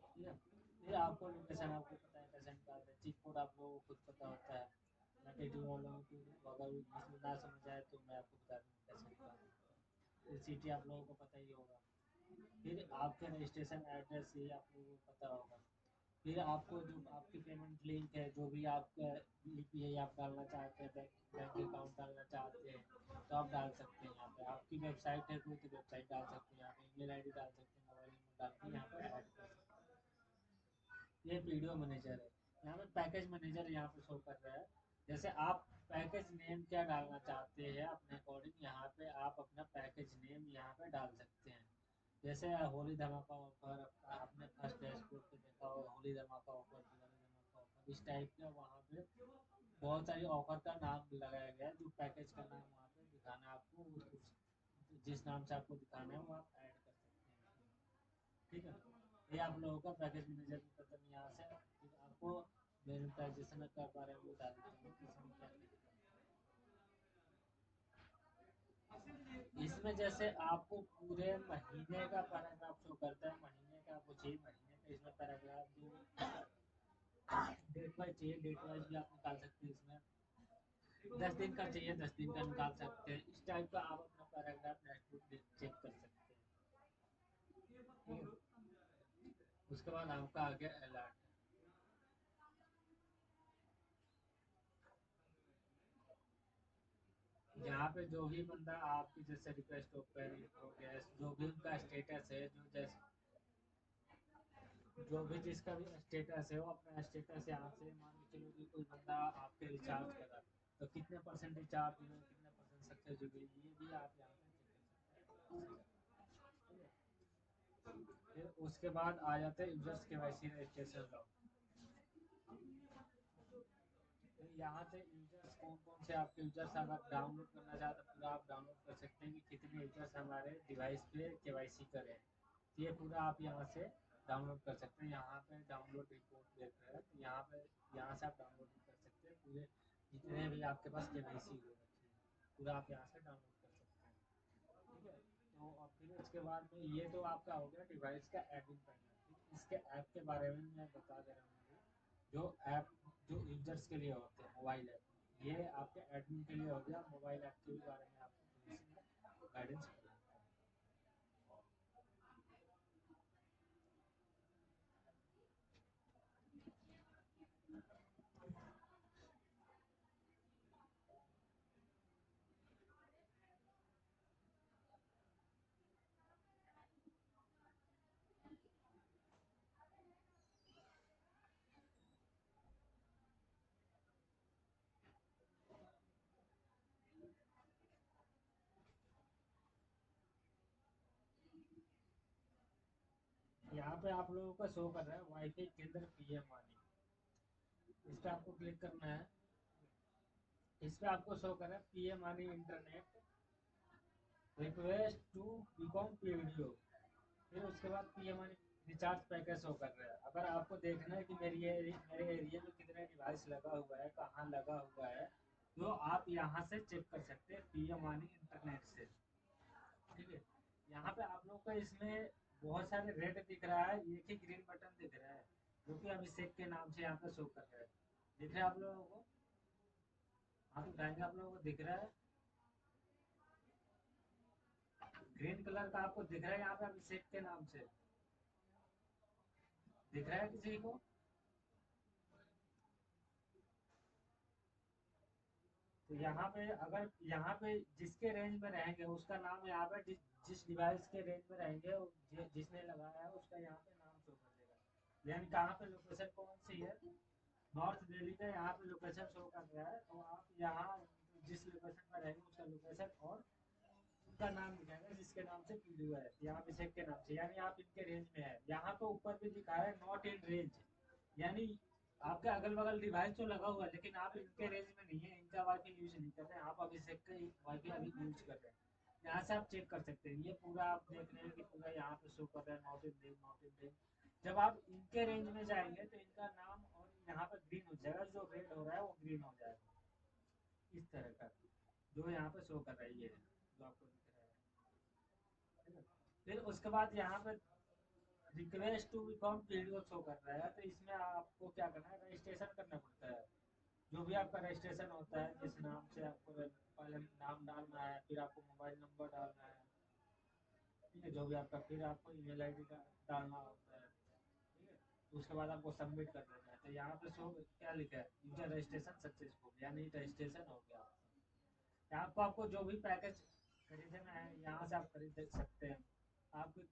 ठीक है। फिर आपको लोकेशन आपको पता है कैसे निकालते हैं, चिप कोड आप लोगों को खुद पता होता है। लैटिट्यूड और लॉन्गिट्यूड अगर जिसमें ना समझ आए तो मैं आपको बता दूँगा कैसे निकालना है। सिटी आप लोगों को पता ही होगा। फिर आपका रजिस्ट्रेशन एड्रेस ये आप लोगों को पता होगा। फिर आपको जो आपकी पेमेंट लिंक है, जो भी आपका यूपीआई आप डालना चाहते हैं, बैंक अकाउंट डालना चाहते हैं तो आप डाल सकते हैं यहाँ पे। आपकी वेबसाइट है कोई तो वेबसाइट डाल सकते हैं यहाँ पे, ईमेल आईडी डाल सकते हैं, मोबाइल नंबर डाल के यहाँ पे ऐड कर सकते हैं। ये वीडियो मैनेजर है। यहाँ पे पैकेज मैनेजर यहाँ पे शो कर रहा है, जैसे आप पैकेज नेम क्या डालना चाहते हैं अपने अकॉर्डिंग यहाँ पे आप अपना पैकेज नेम यहाँ पे डाल सकते हैं। जैसे होली धमाका ऑफर, आपने फर्स्ट डैशबोर्ड पे देखा होगा होली धमाका ऑफर, दिवाली धमाका ऑफर, इस टाइप का वहाँ पे बहुत सारी ऑफर का नाम लगाया गया है, जो पैकेज का नाम वहाँ पे दिखाना है आपको, जिस नाम से आपको दिखाना है वो आप ऐड कर सकते हैं। ठीक है। ये आप लोगों का पैकेज मैनेजर की खत्म। यहाँ से फिर आपको मोनेटाइजेशन का बारे में बता देता हूँ कि इसमें क्या क्या है। इसमें जैसे आपको पूरे महीने का पैराग्राफ शो करता है, महीने का आपको चाहिए महीने का इसमें पैराग्राफ, जो डेट वाइज चाहिए डेट वाइज भी आप निकाल सकते हैं। इसमें 10 दिन का चाहिए 10 दिन का निकाल सकते हैं, इस टाइप का आप अपना पैराग्राफ डैशबोर्ड चेक कर सकते हैं। ठीक है। उसके बाद आपका आ गया अलर्ट। यहाँ पे जो भी बंदा आपकी जैसे रिक्वेस्ट ओपन हो गया, जो भी उनका स्टेटस है, जो जैसे जो भी जिसका भी स्टेटस है वो अपना स्टेटस यहाँ से मान के चलो कि कोई बंदा आपके रिचार्ज कर रहा है तो कितने परसेंट रिचार्ज हुए, कितने परसेंट सक्सेस हुए, ये भी आप यहाँ पे चेक कर सकते हैं। फिर उसके बाद आ जाते हैं यूजर्स के वाईसी रजिस्ट्रेशन लॉग। यहाँ से यूजर्स कौन कौन से आपके यूजर्स अगर डाउनलोड करना चाहते हैं पूरा आप डाउनलोड कर सकते हैं कि कितने यूजर्स हमारे डिवाइस पे केवाईसी करें, तो ये पूरा आप यहाँ से डाउनलोड कर सकते हैं। यहाँ पे डाउनलोड रिपोर्ट देख रहे हैं तो यहाँ पे यहाँ से आप डाउनलोड कर सकते हैं पूरे जितने भी आपके पास केवाईसी हो रखी है, पूरा आप यहाँ से डाउनलोड कर सकते हैं। ठीक है। तो और फिर उसके बाद में ये तो आपका हो गया डिवाइस का एडमिन पैनल। इसके ऐप के बारे में मैं बता दे रहा हूँ। जो ऐप जो यूजर्स के लिए होते हैं मोबाइल ऐप, ये आपके एडमिन के लिए हो गया, मोबाइल ऐप के बारे में आपको गाइडेंस। यहाँ पे आप लोगों का शो कर रहा है वाईफाई केंद्र पीएम वाली, इस पे आपको क्लिक करना है। इस पे आपको शो कर रहा है पीएम वाली इंटरनेट रिक्वेस्ट टू बीकॉम पीवीडियो, फिर उसके बाद पीएम वाली रिचार्ज पैकेज शो कर रहा है। अगर आपको देखना है कि मेरे एरिया में कितने डिवाइस लगा हुआ है, कहाँ लगा हुआ है, तो आप यहाँ से चेक कर सकते हैं पीएम वाली इंटरनेट से। ठीक है, यहाँ पे आप लोग को इसमें बहुत सारे रेड दिख रहा है, एक ही ग्रीन बटन दिख रहा है जो कि अभिषेक के नाम से यहाँ पे शो कर रहा है। दिख रहा है आप लोगों को? हाथ उठाएंगे, आप लोगों को दिख रहा है ग्रीन कलर का, आपको दिख रहा है यहाँ पे अभिषेक के नाम से? दिख रहा है किसी को? तो यहाँ पे अगर यहाँ पे जिसके रेंज में रहेंगे उसका नाम यहाँ पे जिस डिवाइस के रेंज में रहेंगे जिसने लगाया है उसका यहाँ पे नाम शो कर देगा। यानी कहाँ पे लोकेशन कौन सी है, नॉर्थ दिल्ली का यहाँ पे लोकेशन शो कर रहा है, तो आप यहाँ जिस लोकेशन पर रहेंगे उसका लोकेशन और उनका नाम दिखाएगा जिसके नाम से वीडियो है, यहाँ अभिषेक के नाम से, यानी आप इनके रेंज में है। यहाँ पे ऊपर भी दिखा है नॉट इन रेंज, यानी आपके अगल बगल डिवाइस तो लगा हुआ है लेकिन आप इनके रेंज में नहीं है, इनका वाईफाई यूज नहीं कर रहे हैं, आप अभिषेक का वाईफाई अभी यूज कर रहे हैं। यहाँ से आप चेक कर सकते हैं, ये पूरा आप देख रहे हैं कि पूरा यहाँ पे शो कर रहा है not in range, not in range. जब आप इनके रेंज में जाएंगे तो इनका नाम और यहाँ पे ग्रीन हो जाएगा, जो रेड हो रहा है वो ग्रीन हो जाएगा, इस तरह का जो यहाँ पे शो कर रहा है, ये जो आपको दिख रहा है। ठीक है? फिर उसके बाद यहाँ पे request to become video show कर रहा है, तो इसमें आपको क्या करना है, रजिस्ट्रेशन करना पड़ता है। जो भी आपका रजिस्ट्रेशन होता है, जिस नाम से आपको पहले नाम डालना है, फिर आपको मोबाइल नंबर डालना है, ठीक है, जो भी आपका, फिर आपको ईमेल आईडी डालना होता है, ठीक है, तो उसके बाद आपको सबमिट कर देना है। तो यहाँ पे शो क्या लिखा है, यूजर रजिस्ट्रेशन सक्सेसफुल, यानी रजिस्ट्रेशन हो गया। यहाँ पर आपको जो भी पैकेज खरीदना है यहाँ से आप खरीद सकते हैं। आपको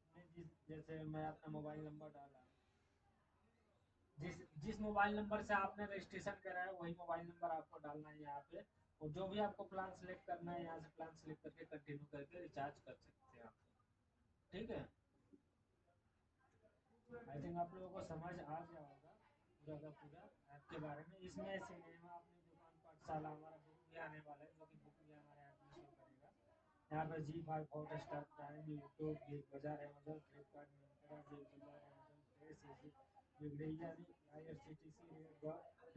जैसे मैं अपना मोबाइल नंबर डाला, जिस जिस मोबाइल नंबर से आपने रजिस्ट्रेशन करा है वही मोबाइल नंबर आपको डालना है यहाँ पे, और जो भी आपको प्लान सेलेक्ट करना है यहाँ से प्लान सेलेक्ट करके कंटिन्यू करके रिचार्ज कर सकते हैं आप। ठीक है, आई थिंक आप लोगों को समझ आ गया होगा पूरा का पूरा ऐप के बारे में। इसमें सिनेमा अपनी दुकान पाठशाला हमारा बुक भी आने वाला है, जो कि बुक भी हमारे ऐप में शो करेगा। यहाँ पर ZEE5, Hotstar, prime, YouTube, big बाजार, अमेजन, फ्लिपकार्ट, मिंत्रा, बिग बाजार, अमेजन पे, सीजी, बिग यानी आईआरसीटीसी,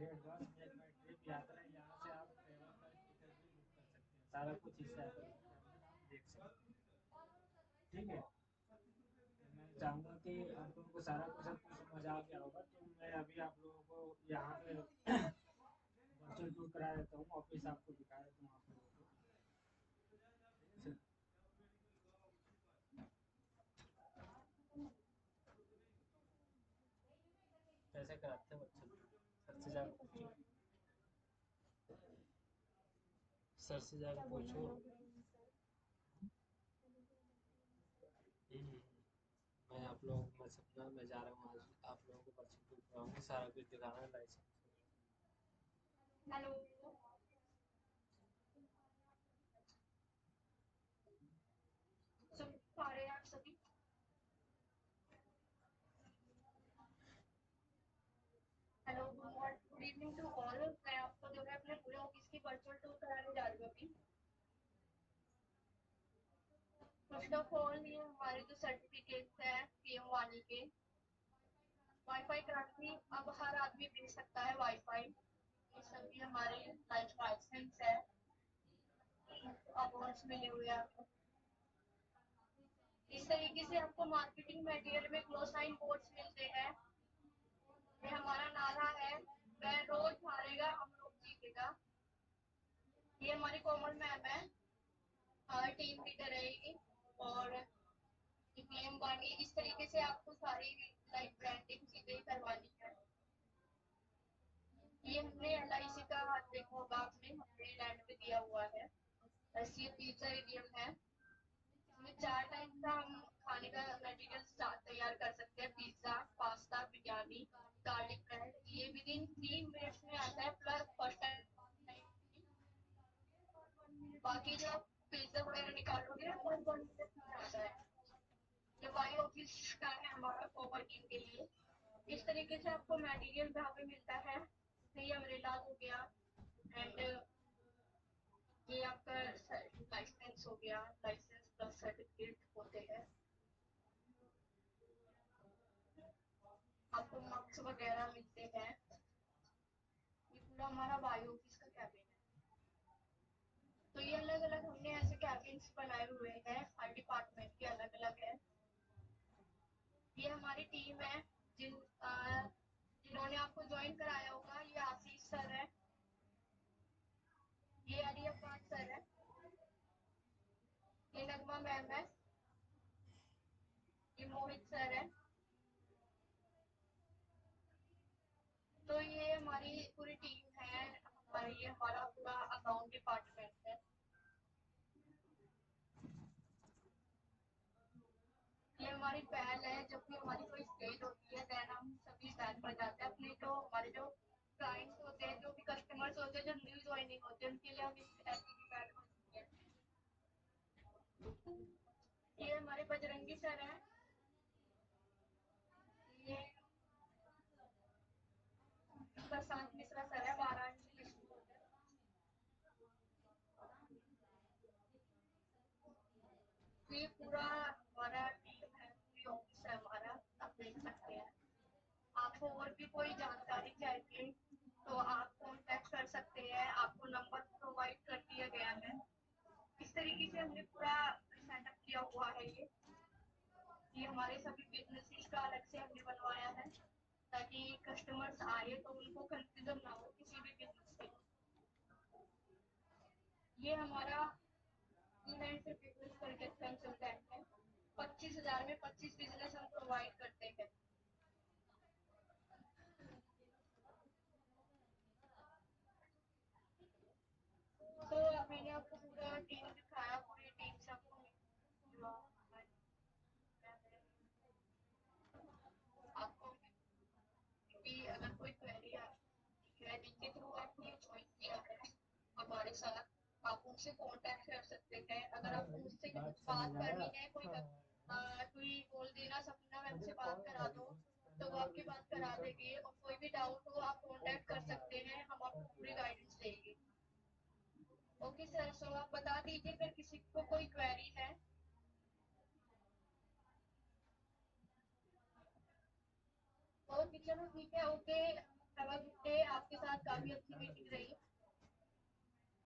रेड बस, मेक माई ट्रिप, यात्रा, यहाँ से आप ट्रेवल का टिकट भी बुक कर सकते हैं। सारा कुछ इस ऐप में आप देख सकते हैं। ठीक है, मैं चाहूँगा कि आप लोगों को सारा कुछ आपको समझ आ गया होगा, तो मैं अभी आप लोगों को यहाँ पे वर्चुअल टूर करा देता हूँ, ऑफिस आपको दिखा देता हूँ आप लोगों को। ठीक है सर? कैसे कराते हैं वर्चुअल टूर? सर से जाकर पूछो, सर से जाकर पूछो। हम्म, मैं आप लोगों को, मैं सपना मैं जा रहा हूँ आज आप लोगों को वर्चुअल टूर कराऊंगा, सारा कुछ दिखाना है, लाइसेंस। हेलो, सुन पा रहे हैं आप सभी? Hello, good evening to all. मैं आपको जो है अपने पूरे ऑफिस की वर्चुअल टूर कराने जा रही हूँ अभी। फर्स्ट ऑफ ऑल, ये हमारे जो सर्टिफिकेट्स हैं पीएम वाणी के, वाईफाई क्रांति अब हर आदमी मिल सकता है वाईफाई। ये सभी हमारे लाइफ लाइसेंस है, अवार्ड्स मिले हुए हैं आपको। इस तरीके से आपको मार्केटिंग मटेरियल में क्लोज साइन बोर्ड्स मिलते हैं। ये हमारा नारा है, वह रोज हारेगा हम लोग जीतेगा। ये हमारी कोमल मैम है, टीम लीडर है ये, और पीएम वाणी। इस तरीके से आपको सारी लाइक ब्रांडिंग चीजें करवानी है। ये हमने LIC का देखा होगा आपने, हमने लैंड पे दिया हुआ है। ऐसी पिज्जा एरियम है, इसमें 4 टाइप का हम खाने का मटेरियल तैयार कर सकते हैं। Pizza, pasta, biryani, garlic bread. ये विदिन 3 मिनट्स में आता है, प्लस फर्स्ट टाइम। बाकी जो आप पिज्जा वगैरह निकालोगे ना, 1 मिनट में आता है। ये वाई ऑफिस का है हमारा कोवर्किंग के लिए। इस तरीके से आपको मटेरियल जहाँ पे मिलता है। ये अम्ब्रेला हो गया, एंड ये आपका लाइसेंस हो गया, लाइसेंस प्लस सर्टिफिकेट होते हैं। आपको मार्क्स वगैरह मिलते हैं। ये पूरा हमारा वाई ऑफिस का कैबिन है। तो ये अलग अलग हमने ऐसे कैबिन्स बनाए हुए हैं, हर डिपार्टमेंट के अलग अलग है। ये हमारी टीम है, जिन्होंने आपको ज्वाइन कराया होगा। ये आशीष सर है, ये आर्यपान सर है, ये नगमा मैम है, ये मोहित सर है। तो ये हमारी पूरी टीम है, ये हमारा पूरा अकाउंट डिपार्टमेंट है। ये हमारी पहल है, जब भी हमारी कोई स्टेज होती है देन हम सभी स्टैंड पर जाते हैं। अपने जो हमारे जो क्लाइंट्स होते हैं, जो भी कस्टमर्स होते हैं, जो न्यू ज्वाइनिंग होते हैं, उनके लिए हम ऐसी की पहल होती है। ये हमारे बजरंगी सर हैं, ये प्रशांत मिश्रा सर है, वाराणसी डिस्ट्रिक्ट। ये पूरा हमारा टीम है, पूरी ऑफिस है हमारा, आप देख सकते हैं। आपको और भी कोई जानकारी चाहिए तो आप कांटेक्ट कर सकते हैं, आपको नंबर प्रोवाइड कर दिया गया है। इस तरीके से हमने पूरा सेटअप किया हुआ है। ये हमारे सभी बिजनेसेस का अलग से हमने बनवाया है, ताकि कस्टमर्स आए तो उनको कंफ्यूजन ना हो किसी भी बिजनेस से। ये हमारा इवेंट बिजनेस करके कंसल्टेंट है। 25,000 में 25 बिजनेस हम प्रोवाइड करते हैं। तो मैंने आपको पूरा टीम दिखाया, पूरी टीम से आपको आपको भी अगर कोई क्वेरी है जिनके थ्रू आपने ज्वाइन किया है हमारे साथ, आप उनसे कांटेक्ट कर सकते हैं। अगर आपको मुझसे बात करनी है, कोई बोल देना सपना मैम से बात करा दो, तो वो आपकी बात करा देंगे। और कोई भी डाउट हो आप कांटेक्ट कर सकते हैं, हम आपको पूरी गाइडेंस देंगे। ओके सर, सो आप बता दीजिए अगर किसी को कोई क्वेरी है। ओके चलो ठीक है, ओके।